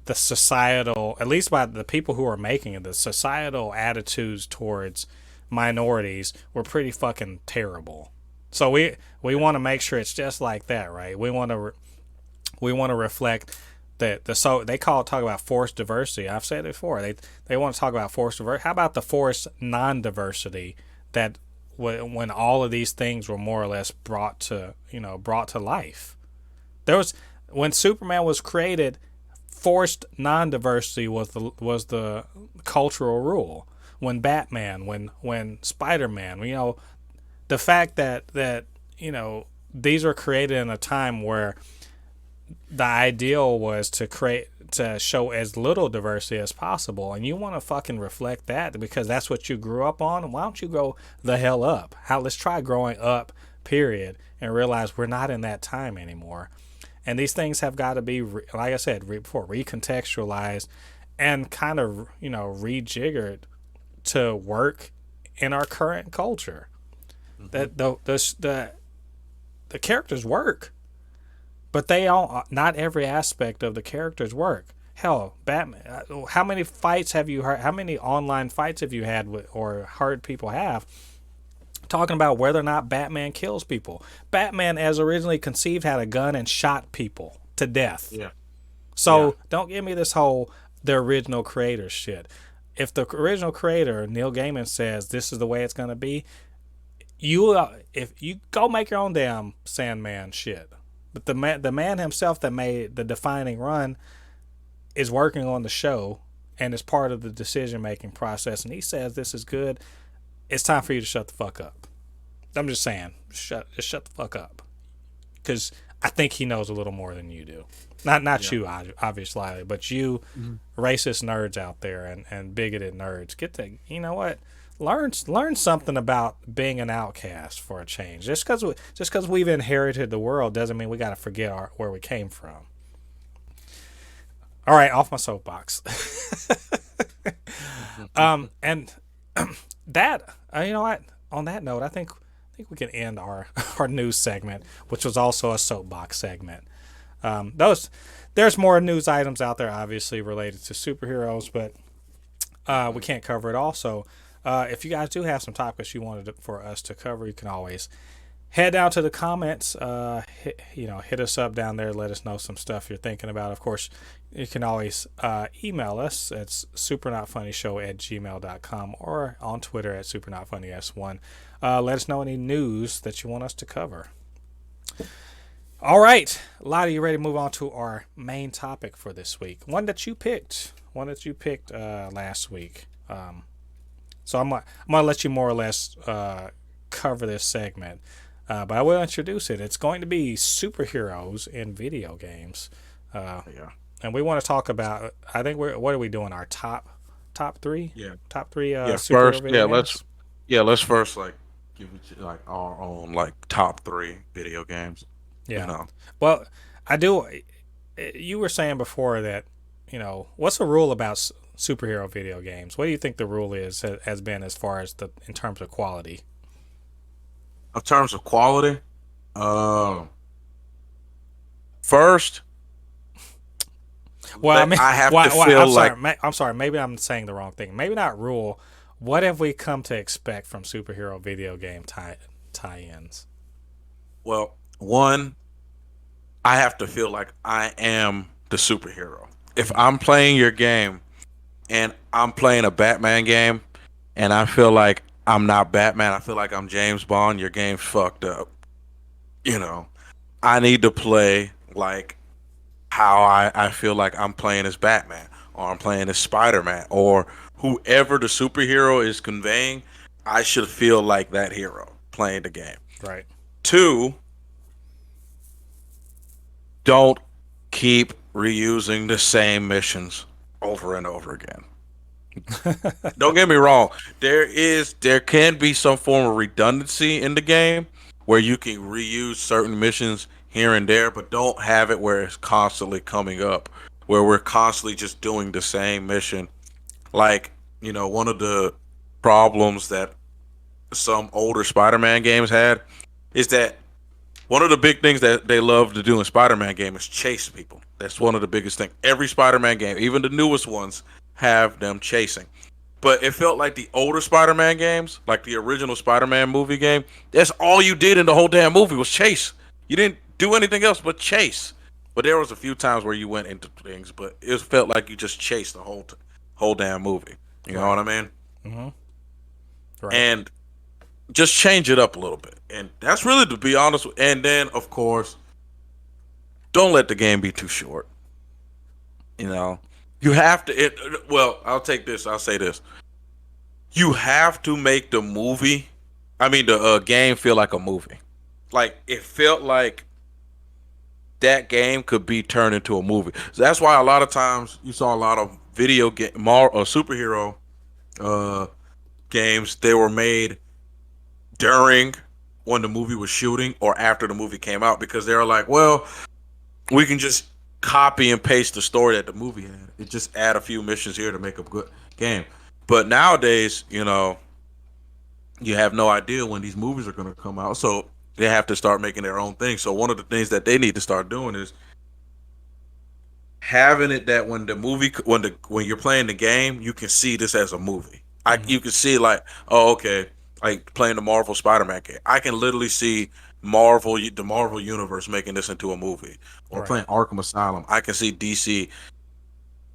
the societal, at least by the people who are making it, the societal attitudes towards minorities were pretty fucking terrible. So we want to make sure it's just like that, right? We want to reflect that so they talk about forced diversity. I've said it before. They want to talk about forced diversity. How about the forced non-diversity, that when all of these things were more or less brought to life? There was, when Superman was created, forced non-diversity was the cultural rule. When Batman, when Spider-Man, you know, the fact that you know, these were created in a time where the ideal was to show as little diversity as possible, and you want to fucking reflect that because that's what you grew up on. Why don't you grow the hell up? Let's try growing up, period, and realize we're not in that time anymore. And these things have got to be, like I said before, recontextualized and kind of, you know, rejiggered to work in our current culture. That the characters work, but not every aspect of the characters work. Hell, Batman. How many fights have you heard? How many online fights have you had or heard people have talking about whether or not Batman kills people? Batman, as originally conceived, had a gun and shot people to death. Yeah. So don't give me this whole the original creator shit. if the original creator Neil Gaiman says this is the way it's gonna be, if you go make your own damn Sandman shit. But the man himself that made the defining run is working on the show and is part of the decision making process, and he says this is good. It's time for you to shut the fuck up. I'm just saying, just shut the fuck up, because I think he knows a little more than you do. Not you, obviously, but you, racist nerds out there and bigoted nerds, you know what? Learn something about being an outcast for a change. Just because we've inherited the world doesn't mean we got to forget where we came from. All right, off my soapbox. And that, you know what? On that note, I think we can end our news segment, which was also a soapbox segment. There's more news items out there, obviously related to superheroes, but we can't cover it all. So if you guys do have some topics you wanted for us to cover, you can always head down to the comments. Hit us up down there. Let us know some stuff you're thinking about. Of course, you can always email us. It's supernotfunnyshow@gmail.com or on Twitter at supernotfunnys1. Let us know any news that you want us to cover. All right, Lottie, you ready to move on to our main topic for this week? One that you picked last week. So I'm gonna let you more or less cover this segment, but I will introduce it. It's going to be superheroes in video games. And we want to talk about. I think what are we doing? Our top three? Yeah. Top three. First, video games? let's first give it like our own top 3 video games. Yeah. You know. Well, I do. You were saying before that, what's the rule about superhero video games? What do you think the rule has been as far as in terms of quality? In terms of quality, first. Well, I mean, I have to feel I'm sorry. Maybe I'm saying the wrong thing. Maybe not rule. What have we come to expect from superhero video game tie-ins? Well, one, I have to feel like I am the superhero. If I'm playing your game and I'm playing a Batman game and I feel like I'm not Batman, I feel like I'm James Bond, your game's fucked up. I need to play like how I feel like I'm playing as Batman, or I'm playing as Spider-Man, or whoever the superhero is conveying. I should feel like that hero playing the game. Right. 2, don't keep reusing the same missions over and over again. Don't get me wrong. There can be some form of redundancy in the game where you can reuse certain missions here and there, but don't have it where it's constantly coming up, where we're constantly just doing the same mission. One of the problems that some older Spider-Man games had is that one of the big things that they love to do in Spider-Man game is chase people. That's one of the biggest things. Every Spider-Man game, even the newest ones, have them chasing. But it felt like the older Spider-Man games, like the original Spider-Man movie game, that's all you did in the whole damn movie was chase. You didn't do anything else but chase. But there was a few times where you went into things, but it felt like you just chased the whole damn movie. You know what I mean? Mm-hmm. Right. And just change it up a little bit. And that's really, to be honest. And then, of course, don't let the game be too short. You have to. I'll take this. I'll say this. You have to make the game feel like a movie. Like, it felt like that game could be turned into a movie. So that's why a lot of times you saw a lot of video game superhero games. They were made during when the movie was shooting or after the movie came out, because they were like, well, we can just copy and paste the story that the movie had. It just add a few missions here to make a good game. But nowadays, you have no idea when these movies are going to come out, so they have to start making their own thing. So one of the things that they need to start doing is having it that when you're playing the game, you can see this as a movie. You can see like, oh, okay, like playing the Marvel Spider-Man game. I can literally see the Marvel universe making this into a movie. Or playing Arkham Asylum, I can see DC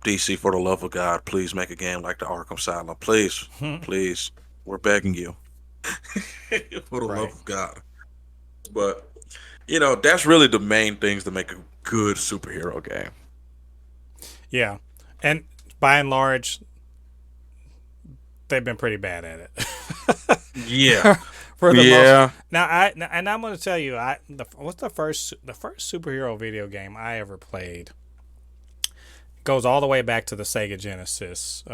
DC, for the love of God, please make a game like the Arkham Asylum. Please, please, we're begging you, for the love Right. of God. But that's really the main things to make a good superhero game. Yeah, and by and large, they've been pretty bad at it. Yeah, For the most. yeah. And I'm going to tell you, what's the first superhero video game I ever played goes all the way back to the Sega Genesis,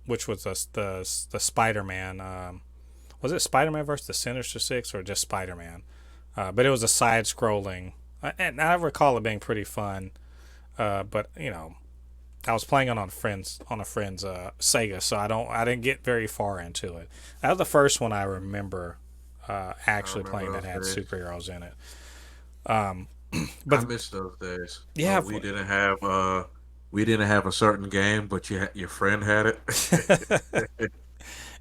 which was the Spider-Man. Was it Spider-Man versus the Sinister Six or just Spider-Man? But it was a side-scrolling, and I recall it being pretty fun. But I was playing it on a friend's Sega, so I didn't get very far into it. That was the first one I remember actually playing that had superheroes in it. But I miss those days. Yeah, We didn't have a certain game, but your friend had it.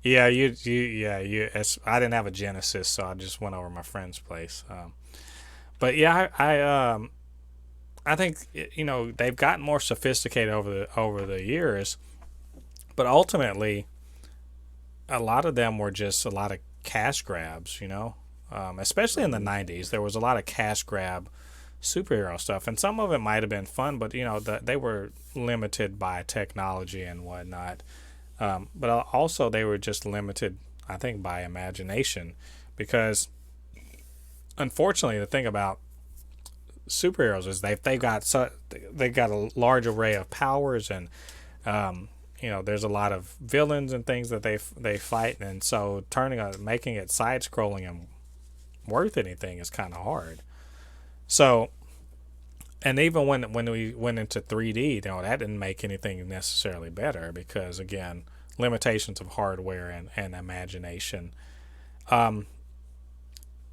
yeah, I didn't have a Genesis, so I just went over to my friend's place. But yeah, I think they've gotten more sophisticated over the years, but ultimately, a lot of them were just a lot of cash grabs. Especially in the '90s, there was a lot of cash grab superhero stuff, and some of it might have been fun, but they were limited by technology and whatnot. But also they were just limited, I think, by imagination, because unfortunately, the thing about superheroes is they got a large array of powers, and there's a lot of villains and things that they fight, and so making it side scrolling and worth anything is kind of hard. So, and even when we went into 3D, that didn't make anything necessarily better, because again, limitations of hardware and imagination.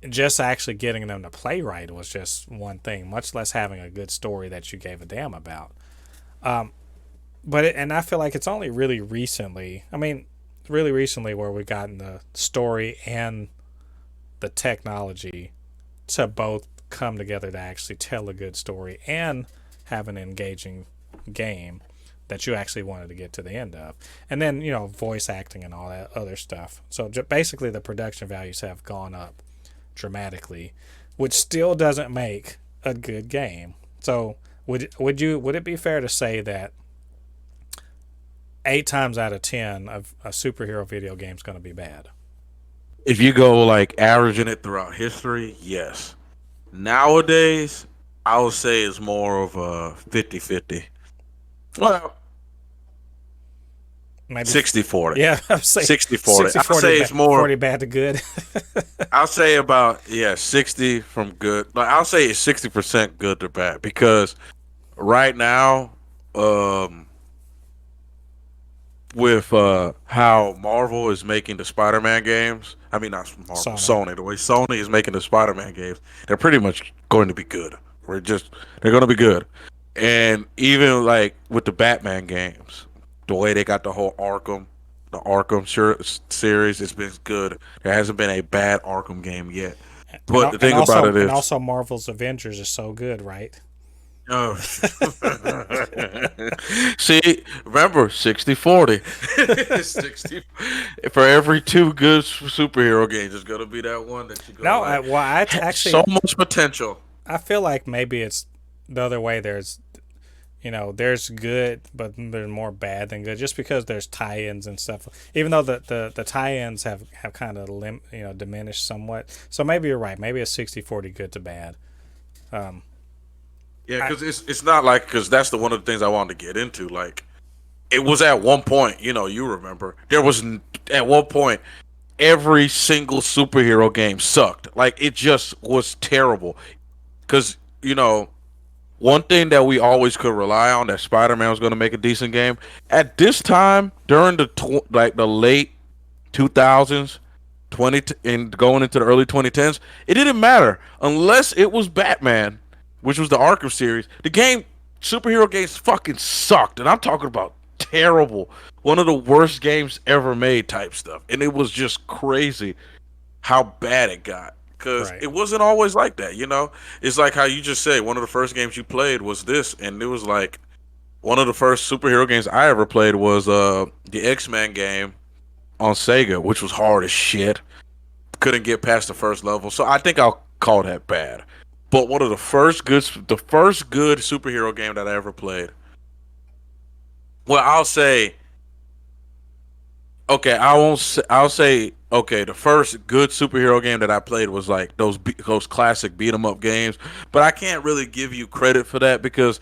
Just actually getting them to play right was just one thing, much less having a good story that you gave a damn about. And I feel like it's only really recently, where we've gotten the story and the technology to both come together to actually tell a good story and have an engaging game that you actually wanted to get to the end of. And then, voice acting and all that other stuff. So basically the production values have gone up dramatically, which still doesn't make a good game. So would it be fair to say that 8 times out of 10 of a superhero video game is going to be bad? If you go like averaging it throughout history, yes. Nowadays, I would say it's more of a 50-50. Well, Maybe 60-40. Yeah, I'm saying 60-40. I'll say it's more 40 bad to good. I'll say about 60 from good. Like I'll say it's 60% good to bad, because right now, with how Marvel is making the Spider-Man games, I mean not Marvel, Sony. The way Sony is making the Spider-Man games, they're pretty much going to be good. They're going to be good. And even like with the Batman games, the way they got the whole the Arkham series, it's been good. There hasn't been a bad Arkham game yet. But the thing about it is, and also Marvel's Avengers is so good, right? Oh. See, remember 60-40. 60 for every 2 good superhero games, there's gonna be that one that you go. No, I actually so much potential. I feel like maybe it's the other way. There's good, but there's more bad than good, just because there's tie-ins and stuff. Even though the tie-ins have kind of diminished somewhat. So maybe you're right. Maybe it's 60-40 good to bad. Yeah, because it's not like, because that's one of the things I wanted to get into. Like, it was at one point, you remember, there was at one point every single superhero game sucked. Like, it just was terrible. Because one thing that we always could rely on, that Spider-Man was going to make a decent game. At this time, during the late 2000s, and going into the early 2010s, it didn't matter unless it was Batman, which was the Arkham series. The superhero games fucking sucked, and I'm talking about terrible. One of the worst games ever made type stuff, and it was just crazy how bad it got. Because it wasn't always like that, It's like how you just said, one of the first games you played was this, and it was like, one of the first superhero games I ever played was the X-Men game on Sega, which was hard as shit. Couldn't get past the first level, so I think I'll call that bad. But one of the first good superhero game that I ever played. Well, I'll say, okay, I won't. I'll say, okay, the first good superhero game that I played was like those classic beat 'em up games. But I can't really give you credit for that because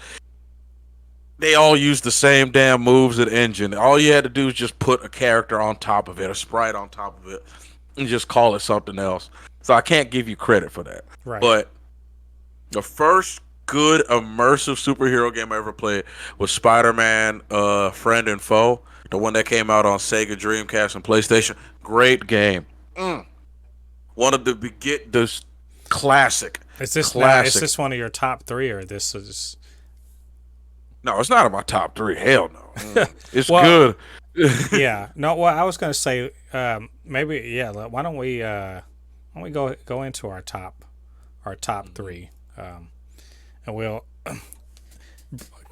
they all use the same damn moves and engine. All you had to do is just put a character on top of it, a sprite on top of it, and just call it something else. So I can't give you credit for that. Right. But the first good immersive superhero game I ever played was Spider-Man Friend and Foe, the one that came out on Sega Dreamcast and PlayStation. Great game. One of this classic. Is this classic. Is this one of your top 3, or this is? No, it's not in my top 3. Hell no. It's good. Yeah. No. Well, I was gonna say maybe. Yeah. Why don't we go into our top 3, and we'll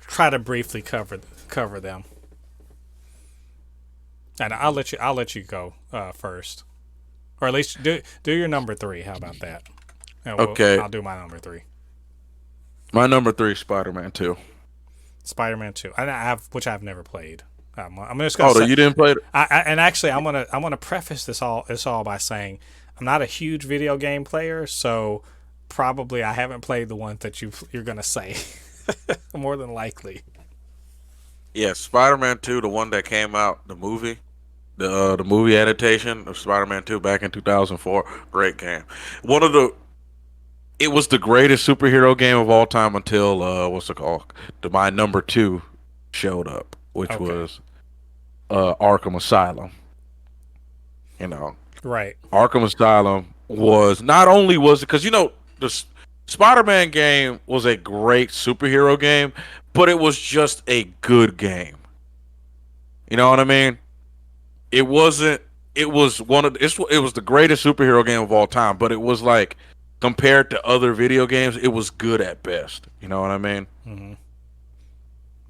try to briefly cover them. And I'll let you go first, or at least do your number 3. How about that? And okay. I'll do my number 3. My number 3 is Spider-Man 2. Spider-Man 2, which I've never played. I'm just gonna. Oh, you didn't play it? And actually, I'm gonna preface this all by saying I'm not a huge video game player, so probably I haven't played the one that you're gonna say. More than likely. Yeah, Spider-Man 2, the one that came out, the movie, the movie adaptation of Spider-Man 2 back in 2004. Great game. It was the greatest superhero game of all time until what's it called? My number 2 showed up, which was Arkham Asylum. You know, right? Arkham Asylum was not only was it because the Spider-Man game was a great superhero game, but it was just a good game. You know what I mean? It wasn't. It was it was the greatest superhero game of all time, but it was like, compared to other video games, it was good at best. You know what I mean? Mm-hmm.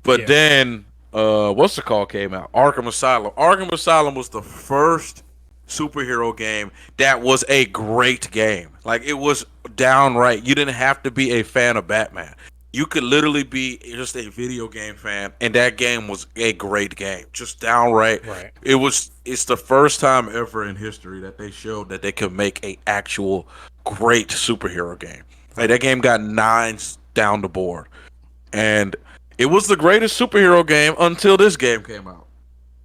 But then, what's the call came out? Arkham Asylum. Arkham Asylum was the first superhero game that was a great game. Like, it was downright. You didn't have to be a fan of Batman. You could literally be just a video game fan, and that game was a great game. Just downright. Right. It's the first time ever in history that they showed that they could make a actual great superhero game. Like, that game got 9s down the board. And it was the greatest superhero game until this game came out.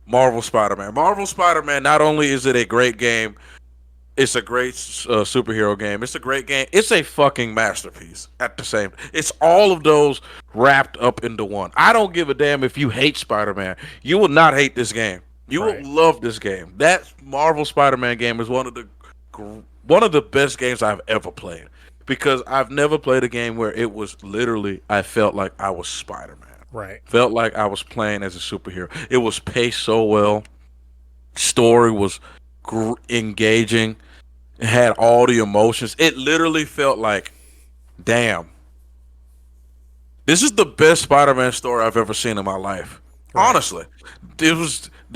Marvel Spider-Man. Marvel Spider-Man, not only is it a great game, it's a great superhero game. It's a great game. It's a fucking masterpiece at the same. It's all of those wrapped up into one. I don't give a damn if you hate Spider-Man. You will not hate this game. You will love this game. That Marvel Spider-Man game is one of the best games I've ever played, because I've never played a game where it was literally, I felt like I was Spider-Man. Right. Felt like I was playing as a superhero. It was paced so well. Story was engaging. It had all the emotions. It literally felt like, damn, this is the best Spider-Man story I've ever seen in my life. Right. Honestly,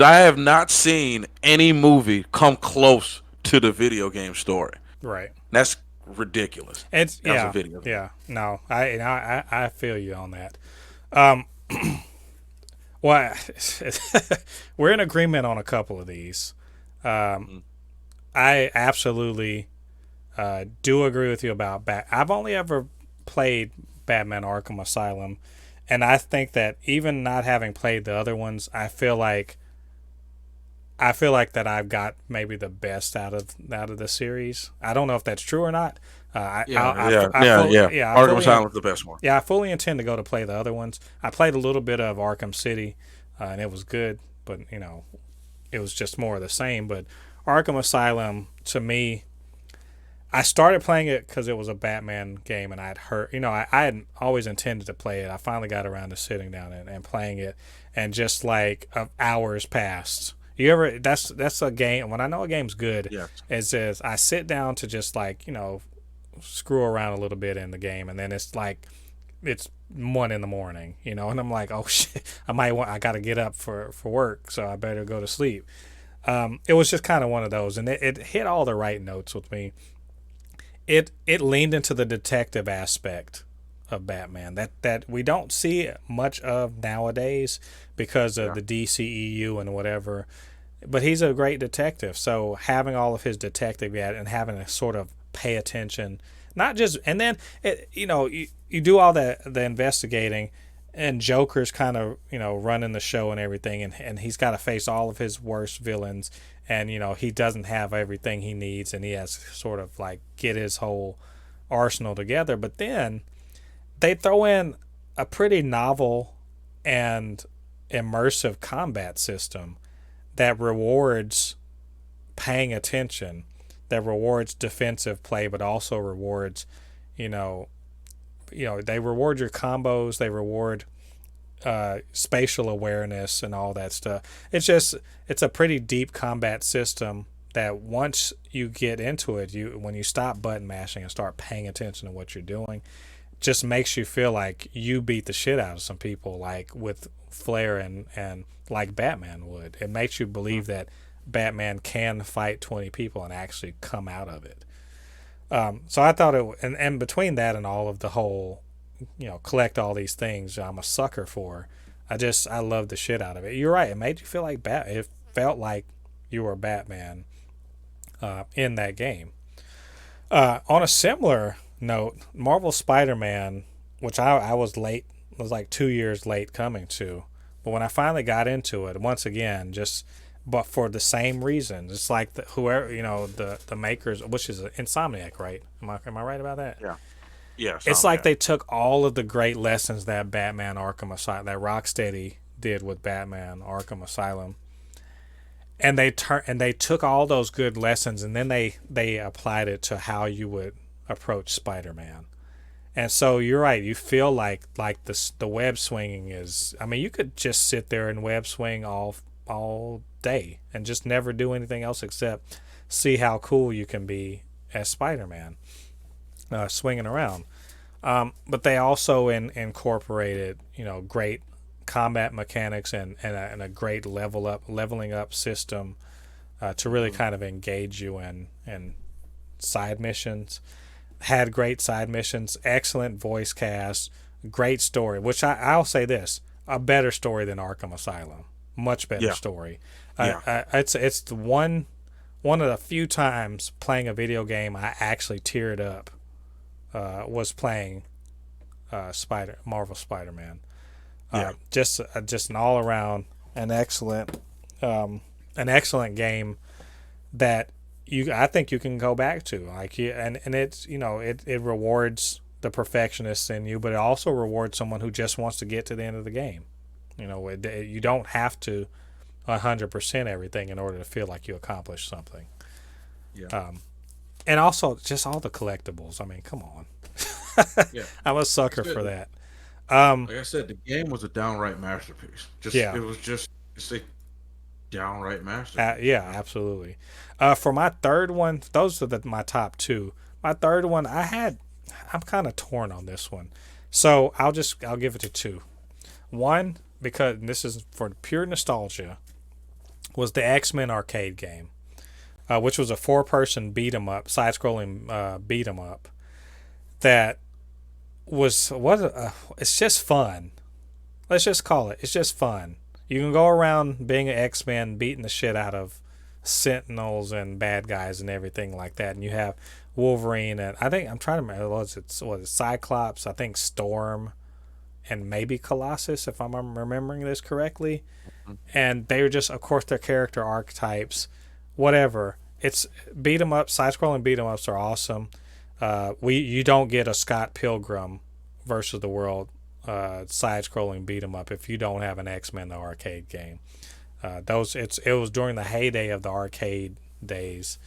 I have not seen any movie come close to the video game story. Right. That's ridiculous. It's a video game. Yeah. No, I feel you on that. Well, we're in agreement on a couple of these. I absolutely do agree with you about I've only ever played Batman Arkham Asylum, and I think that even not having played the other ones, I feel like that I've got maybe the best out of the series. I don't know if that's true or not. Arkham Asylum is the best one. Yeah, I fully intend to go to play the other ones. I played a little bit of Arkham City, and it was good, but it was just more of the same. But Arkham Asylum, to me, I started playing it because it was a Batman game, and I'd heard, I had always intended to play it. I finally got around to sitting down and playing it, and just like hours passed. That's a game. When I know a game's good, is I sit down to just like screw around a little bit in the game, and then it's like it's 1 a.m, you know, and I'm like, oh shit, I got to get up for work, so I better go to sleep. It was just kind of one of those, and it hit all the right notes with me. It leaned into the detective aspect of Batman that we don't see much of nowadays because of the DCEU and whatever. But he's a great detective, so having all of his detective yet and having to sort of pay attention, not just, and then you do all the investigating, and Joker's kind of running the show and everything, and he's got to face all of his worst villains, and he doesn't have everything he needs, and he has to sort of like get his whole arsenal together. But then they throw in a pretty novel and immersive combat system that rewards paying attention, that rewards defensive play, but also rewards, they reward your combos, they reward spatial awareness and all that stuff. It's a pretty deep combat system that once you get into it, when you stop button mashing and start paying attention to what you're doing, just makes you feel like you beat the shit out of some people, like with flair and like Batman would. It makes you believe that Batman can fight 20 people and actually come out of it. So I thought and between that and all of the whole, collect all these things I'm a sucker for, I love the shit out of it. You're right. It made you feel like it felt like you were Batman in that game. On a similar note, Marvel Spider-Man, which I was late, was like 2 years late coming to, but when I finally got into it, once again, but for the same reason, it's like the makers, which is Insomniac, right? Am I right about that? Yeah. Yeah. It's like they took all of the great lessons that Batman Arkham Asylum, that Rocksteady did with Batman Arkham Asylum, and they took all those good lessons, and then they applied it to how you would approach Spider-Man. And so you're right, you feel like the web swinging is, I mean, you could just sit there and web swing all day and just never do anything else except see how cool you can be as Spider-Man, swinging around. But they also incorporated great combat mechanics and a great leveling up system to really kind of engage you in side missions. Had great side missions, excellent voice cast, great story, which I'll say this, a better story than Arkham Asylum. Much better story. It's the one of the few times playing a video game I actually teared up was playing Marvel Spider-Man. Just an all around an excellent game that I think you can go back to, and it's it rewards the perfectionist in you, but it also rewards someone who just wants to get to the end of the game. You don't have to 100% everything in order to feel like you accomplished something. Yeah. And also just all the collectibles. I mean, come on. I'm a sucker for that. Like I said, the game was a downright masterpiece. It was just a downright masterpiece. Yeah, absolutely. For my third one, those are my top two. My third one, I'm kind of torn on this one, so I'll give it to two. One, because this is for pure nostalgia, was the X-Men arcade game, which was a 4-person beat 'em up, side-scrolling beat 'em up. That was it's just fun. Let's just call it. It's just fun. You can go around being an X-Men, beating the shit out of Sentinels and bad guys and everything like that. And you have Wolverine and I'm trying to remember, was it Cyclops? I think Storm and maybe Colossus, if I'm remembering this correctly. And they were just, of course, their character archetypes, whatever. It's beat 'em up, side-scrolling beat 'em ups are awesome. You don't get a Scott Pilgrim versus the World side-scrolling beat 'em up if you don't have an X-Men the arcade game. It was during the heyday of the arcade days,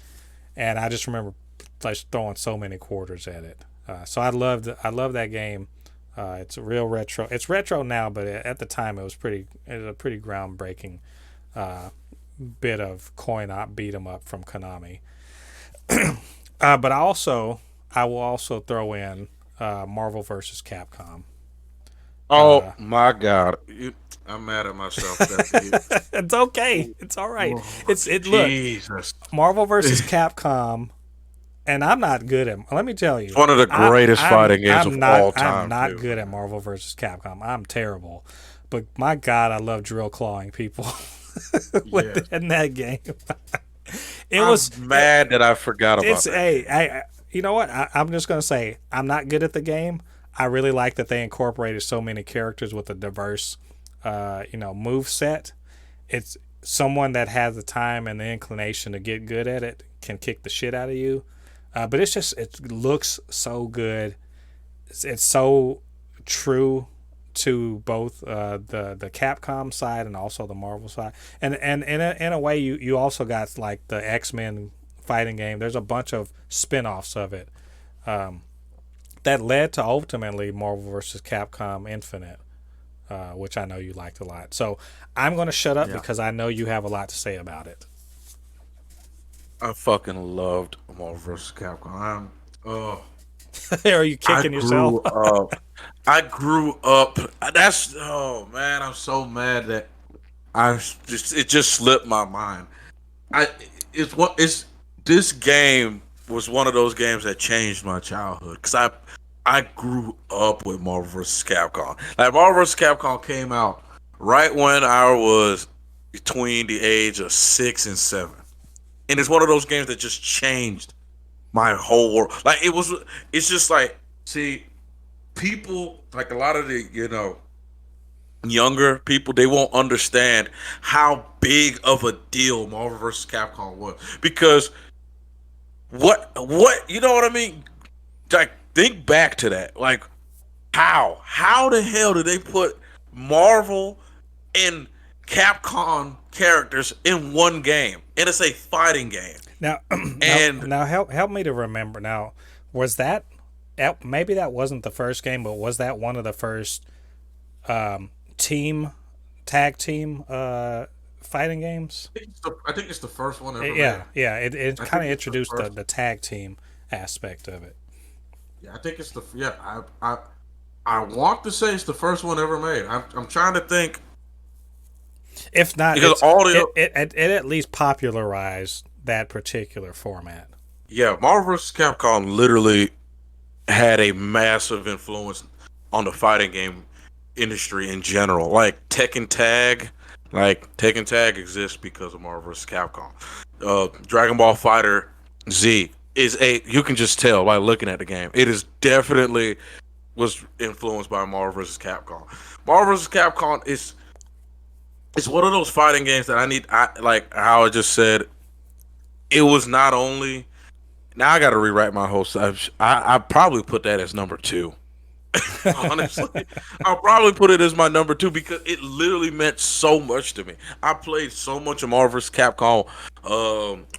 and I just remember throwing so many quarters at it. So I love that game. It's real retro. It's retro now, but at the time it was a pretty groundbreaking bit of coin op beat 'em up from Konami. But I will also throw in Marvel vs. Capcom. Oh my God, I'm mad at myself. It's okay. It's all right. Oh, It look, Jesus, Marvel versus it's Capcom, and I'm not good at. Let me tell you, one of the greatest fighting games of all I'm time, not too. good at Marvel versus Capcom. I'm terrible, but my God, I love drill clawing people Yeah, in that game. It I'm was it, mad that I forgot about it's that game. you know what? I'm just gonna say I'm not good at the game. I really like that they incorporated so many characters with a diverse, move set. It's someone that has the time and the inclination to get good at it can kick the shit out of you. But it looks so good. It's so true to both the Capcom side and also the Marvel side. And in a way, you also got like the X-Men fighting game. There's a bunch of spin-offs of it that led to ultimately Marvel versus Capcom Infinite, which I know you liked a lot. So I'm going to shut up Yeah, because I know you have a lot to say about it. I fucking loved Marvel vs. Capcom. Oh, Are you I kicking yourself? grew up. I grew up. That's oh man, I'm so mad that it just slipped my mind. I it's this game was one of those games that changed my childhood because I grew up with Marvel vs. Capcom. Like Marvel vs. Capcom came out right when I was between the age of 6 and 7, and it's one of those games that just changed my whole world. Like it's just like see people like a lot of the younger people, they won't understand how big of a deal Marvel vs. Capcom was because what you know what I mean? Like think back to that. Like how the hell did they put Marvel and Capcom characters in one game? And it's a fighting game. Now, And now, help me to remember. Now, was that maybe that wasn't the first game, but was that one of the first um, team tag team fighting games? I think it's the first one ever made. Yeah, yeah. It I kind think of it's the introduced first. the tag team aspect of it. Yeah, I think it's the yeah. I want to say it's the first one ever made. I'm trying to think If not, because all the it at least popularized that particular format. yeah, Marvel vs. Capcom literally had a massive influence on the fighting game industry in general. Like Tekken Tag exists because of Marvel vs. Capcom. Dragon Ball Fighter Z is a you can just tell by looking at the game. It is definitely was influenced by Marvel vs. Capcom. Marvel vs. Capcom is it's one of those fighting games that I like how I just said. It was not only now I got to rewrite my whole stuff. I probably put that as number two. Honestly, I'll probably put it as my number two because it literally meant so much to me. I played so much of Marvel vs. Capcom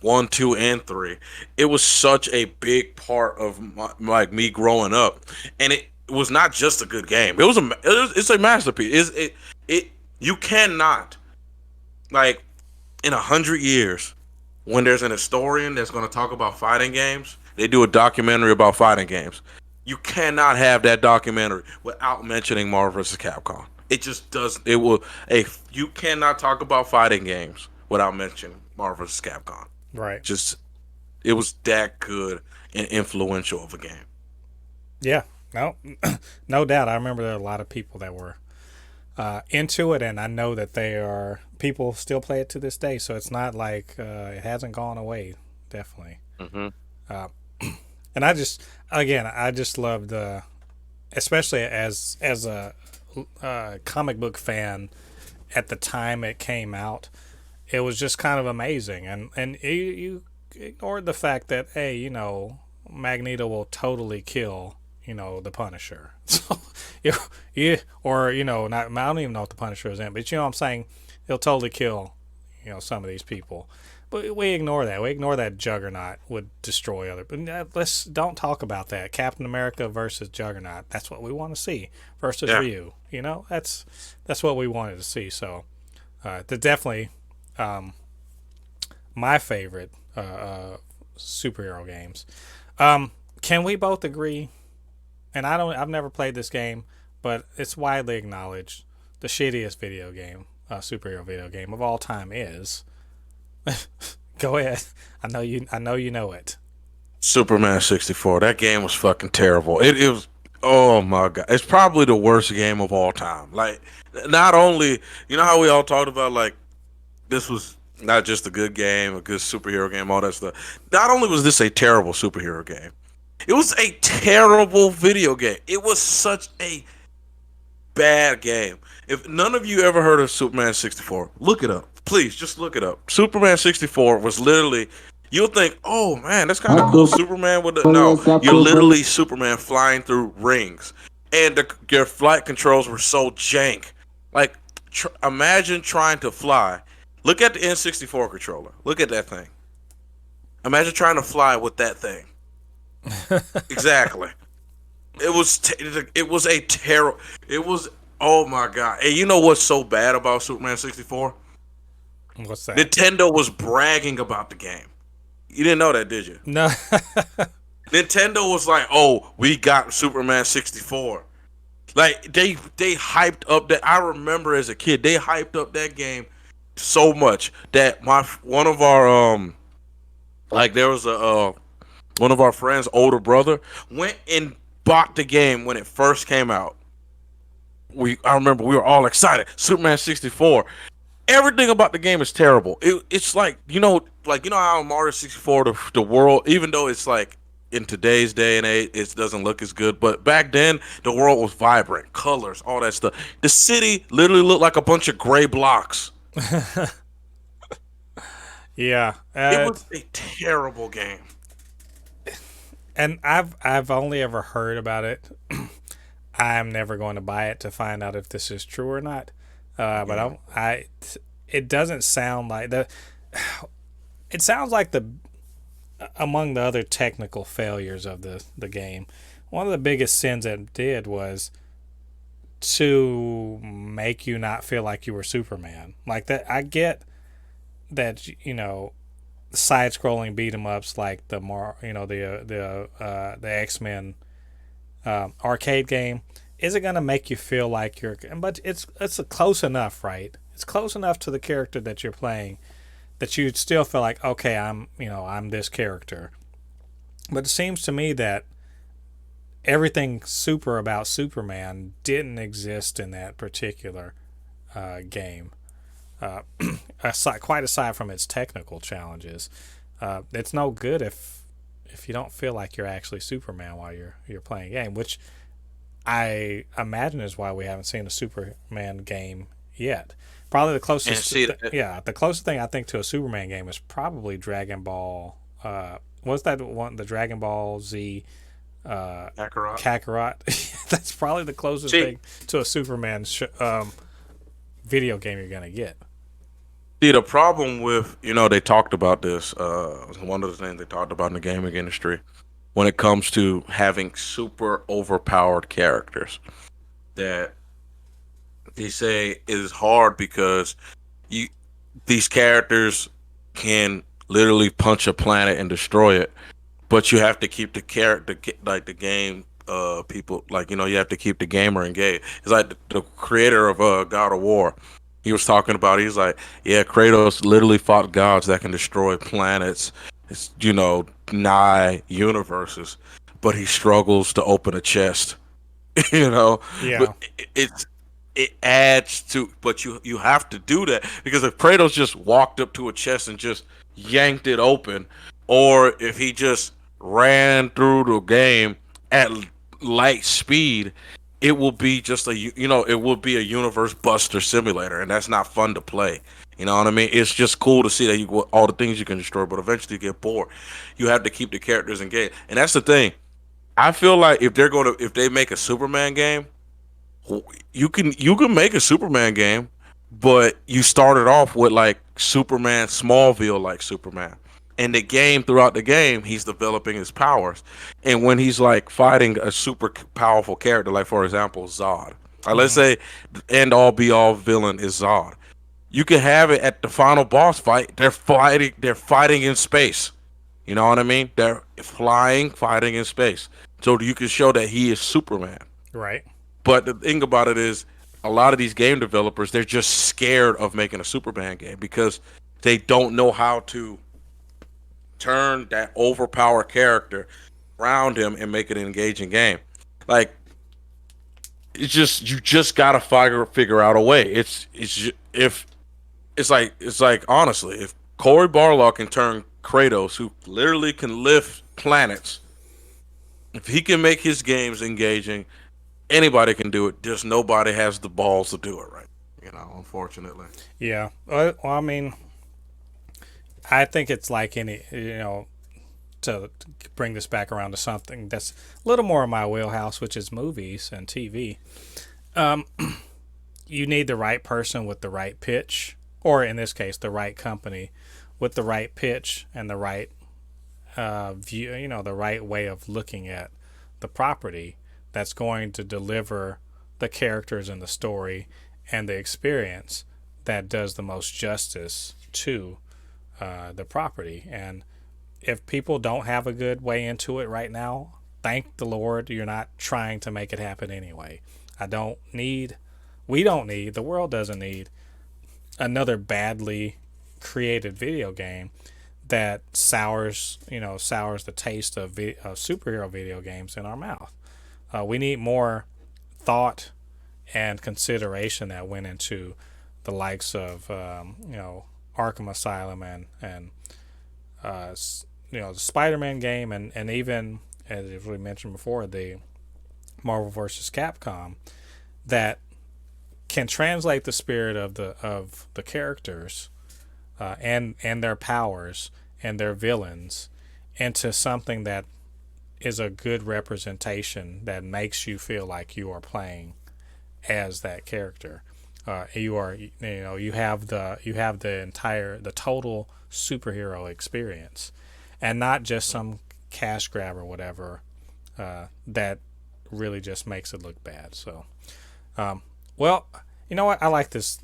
1, 2, and 3. It was such a big part of like me growing up, and it was not just a good game. It's a masterpiece. It you cannot like in 100 years when there's an historian that's going to talk about fighting games, they do a documentary about fighting games. You cannot have that documentary without mentioning Marvel vs. Capcom. It just does. It will. You cannot talk about fighting games without mentioning Marvel vs. Capcom. Right. Just it was that good and influential of a game. Yeah. No, no doubt. I remember there are a lot of people that were into it, and I know that they are people still play it to this day. So it's not like it hasn't gone away. Definitely. Hmm. Uh, and I just loved, especially as a comic book fan at the time it came out. It was just kind of amazing, and you ignored the fact that hey, Magneto will totally kill the Punisher. So or not. I don't even know if the Punisher is in, but what I'm saying, he'll totally kill some of these people. But we ignore that. We ignore that Juggernaut would destroy other. But let's don't talk about that. Captain America versus Juggernaut. That's what we want to see versus Yeah. Ryu. That's what we wanted to see. So, definitely my favorite superhero games. Can we both agree? And I've never played this game, but it's widely acknowledged the shittiest video game, superhero video game of all time is. Go ahead. I know you. I know you know it. Superman 64. That game was fucking terrible. It was. Oh my god, it's probably the worst game of all time. Like, not only how we all talked about like this was not just a good game, a good superhero game, all that stuff. Not only was this a terrible superhero game, it was a terrible video game. It was such a bad game. If none of you ever heard of Superman 64, look it up. Please, just look it up. Superman 64 was literally, you'll think, oh man, that's kind of cool. Superman with the, no, you're literally Superman flying through rings. And your flight controls were so jank. Like, imagine trying to fly. Look at the N64 controller. Look at that thing. Imagine trying to fly with that thing. Exactly. It was a terrible. It was, oh my god. And you know what's so bad about Superman 64? What's that? Nintendo was bragging about the game. You didn't know that, did you? No. Nintendo was like, "Oh, we got Superman 64." Like they hyped up that. I remember as a kid, they hyped up that game so much that one of our like there was a one of our friends' older brother went and bought the game when it first came out. I remember we were all excited. Superman 64. Everything about the game is terrible. It's like how Mario 64 the world, even though it's like in today's day and age it doesn't look as good, but back then the world was vibrant, colors, all that stuff. The city literally looked like a bunch of gray blocks. Yeah, it was a terrible game. And I've only ever heard about it. I'm never going to buy it to find out if this is true or not. But it doesn't sound like the. It sounds like among the other technical failures of the game, one of the biggest sins it did was to make you not feel like you were Superman. Like that, I get that side-scrolling beat 'em ups like the X-Men arcade game isn't gonna make you feel like you're, but it's close enough, right? It's close enough to the character that you're playing that you'd still feel like, okay, I'm this character. But it seems to me that everything super about Superman didn't exist in that particular game. Quite aside from its technical challenges, it's no good if you don't feel like you're actually Superman while you're playing a game, which I imagine is why we haven't seen a Superman game yet. Probably the closest, the closest thing I think to a Superman game is probably Dragon Ball. What's that one? The Dragon Ball Z. Kakarot. That's probably the closest thing to a Superman video game you're gonna get. See, the problem with, they talked about this, one of the things they talked about in the gaming industry when it comes to having super overpowered characters, that they say it is hard because these characters can literally punch a planet and destroy it, but you have to keep the character, like the game, people, like, you have to keep the gamer engaged. It's like the creator of God of War. He was talking about, he's like, yeah, Kratos literally fought gods that can destroy planets, nigh universes, but he struggles to open a chest, Yeah. But it adds to, but you have to do that, because if Kratos just walked up to a chest and just yanked it open, or if he just ran through the game at light speed, it will be just it will be a universe buster simulator, and that's not fun to play. You know what I mean? It's just cool to see that all the things you can destroy, but eventually you get bored. You have to keep the characters engaged, and that's the thing. I feel like if they make a Superman game, you can make a Superman game, but you started off with like Superman Smallville, like Superman. And throughout the game, he's developing his powers. And when he's like fighting a super powerful character, like for example, Zod. Let's say the end all be all villain is Zod. You can have it at the final boss fight. They're fighting in space. You know what I mean? They're fighting in space. So you can show that he is Superman. Right. But the thing about it is, a lot of these game developers, they're just scared of making a Superman game because they don't know how to turn that overpowered character around him and make it an engaging game. Like, it's just, you just gotta figure out a way. If it's like honestly, if Corey Barlog can turn Kratos, who literally can lift planets, if he can make his games engaging, anybody can do it. Just nobody has the balls to do it right. Unfortunately. Yeah. Well, I mean, I think it's like any, to bring this back around to something that's a little more in my wheelhouse, which is movies and TV. You need the right person with the right pitch, or in this case, the right company with the right pitch and the right view, the right way of looking at the property that's going to deliver the characters and the story and the experience that does the most justice to the property. And if people don't have a good way into it right now, thank the Lord you're not trying to make it happen anyway. The world doesn't need another badly created video game that sours the taste of superhero video games in our mouth. We need more thought and consideration that went into the likes of Arkham Asylum and the Spider-Man game, and even, as we mentioned before, the Marvel vs. Capcom, that can translate the spirit of the characters and their powers and their villains into something that is a good representation that makes you feel like you are playing as that character. You have the total superhero experience, and not just some cash grab or whatever that really just makes it look bad. So, well, you know what? I like this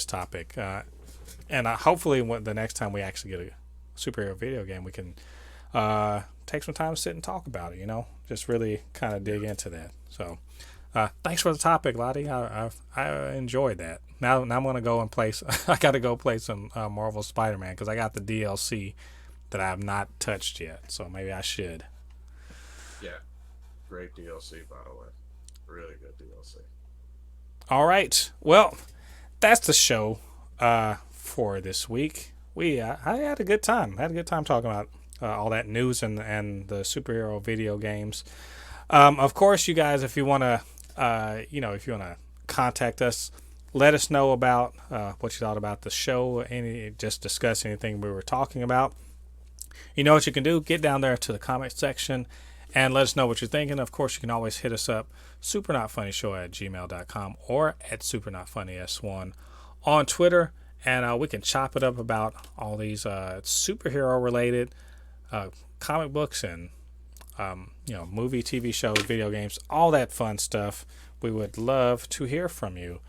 topic, and hopefully, the next time we actually get a superhero video game, we can take some time to sit and talk about it. Just really kind of dig into that. So, thanks for the topic, Lottie. I enjoyed that. Now I'm gonna go and play. I got to go play some Marvel Spider-Man because I got the DLC that I have not touched yet. So maybe I should. Yeah, great DLC, by the way. Really good DLC. All right. Well, that's the show for this week. I had a good time. Talking about all that news and the superhero video games. Of course, you guys, if you want to, contact us, let us know about what you thought about the show. Just discuss anything we were talking about. You know what you can do? Get down there to the comment section and let us know what you're thinking. Of course, you can always hit us up, supernotfunnyshow@gmail.com or at supernotfunnys1 on Twitter, and we can chop it up about all these superhero-related comic books and movie, TV shows, video games, all that fun stuff. We would love to hear from you.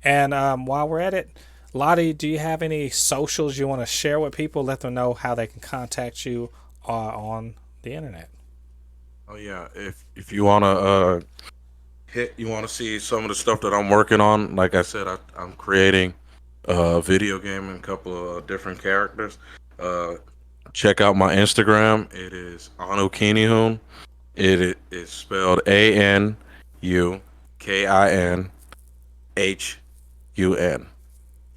And while we're at it, Lottie, do you have any socials you want to share with people? Let them know how they can contact you on the internet. Oh yeah, if you wanna you wanna see some of the stuff that I'm working on, like I said, I'm creating a video game and a couple of different characters. Check out my Instagram. It is Anukinihun. It is spelled ANUKINHUN.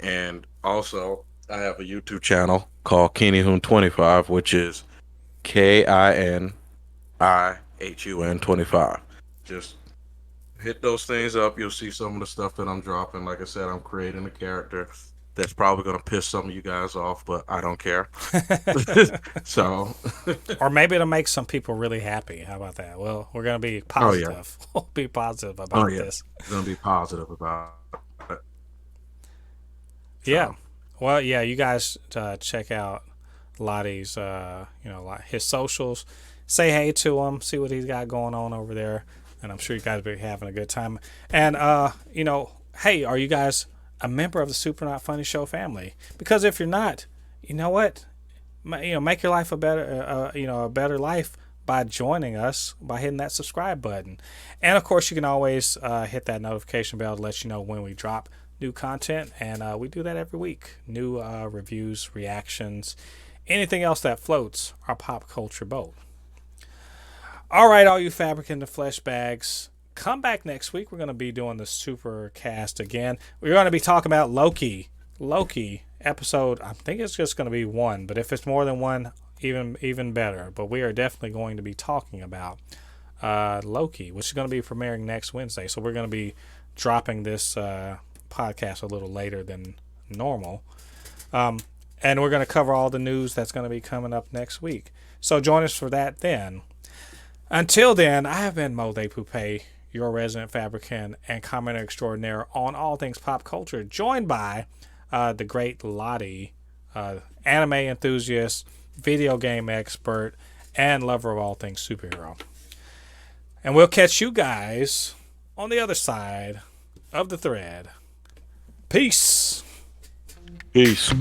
And also, I have a YouTube channel called Kinihun25, which is KINIHUN25. Just hit those things up. You'll see some of the stuff that I'm dropping. Like I said, I'm creating a character that's probably going to piss some of you guys off, but I don't care. So, or maybe it'll make some people really happy. How about that? Well, we're going to be positive. Oh, yeah. We'll be positive about this. We're going to be positive about it. Yeah. Well, yeah, you guys check out Lottie's, his socials. Say hey to him. See what he's got going on over there. And I'm sure you guys will be having a good time. And, hey, are you guys a member of the Super Not Funny Show family? Because if you're not, you know what? Make your life a better life by joining us by hitting that subscribe button. And of course, you can always hit that notification bell to let you know when we drop new content. And we do that every week. New reviews, reactions, anything else that floats our pop culture boat. All right, all you Fabricants and Fleshbags, come back next week. We're going to be doing the SUPER-CAST again. We're going to be talking about Loki episode. I think it's just going to be one, but if it's more than one, even better. But we are definitely going to be talking about Loki, which is going to be premiering next Wednesday. So we're going to be dropping this podcast a little later than normal. And we're going to cover all the news that's going to be coming up next week. So join us for that then. Until then, I have been Mo de Poupée, your resident fabricant and commenter extraordinaire on all things pop culture, joined by the great LADI, anime enthusiast, video game expert, and lover of all things superhero. And we'll catch you guys on the other side of the thread. Peace. Peace.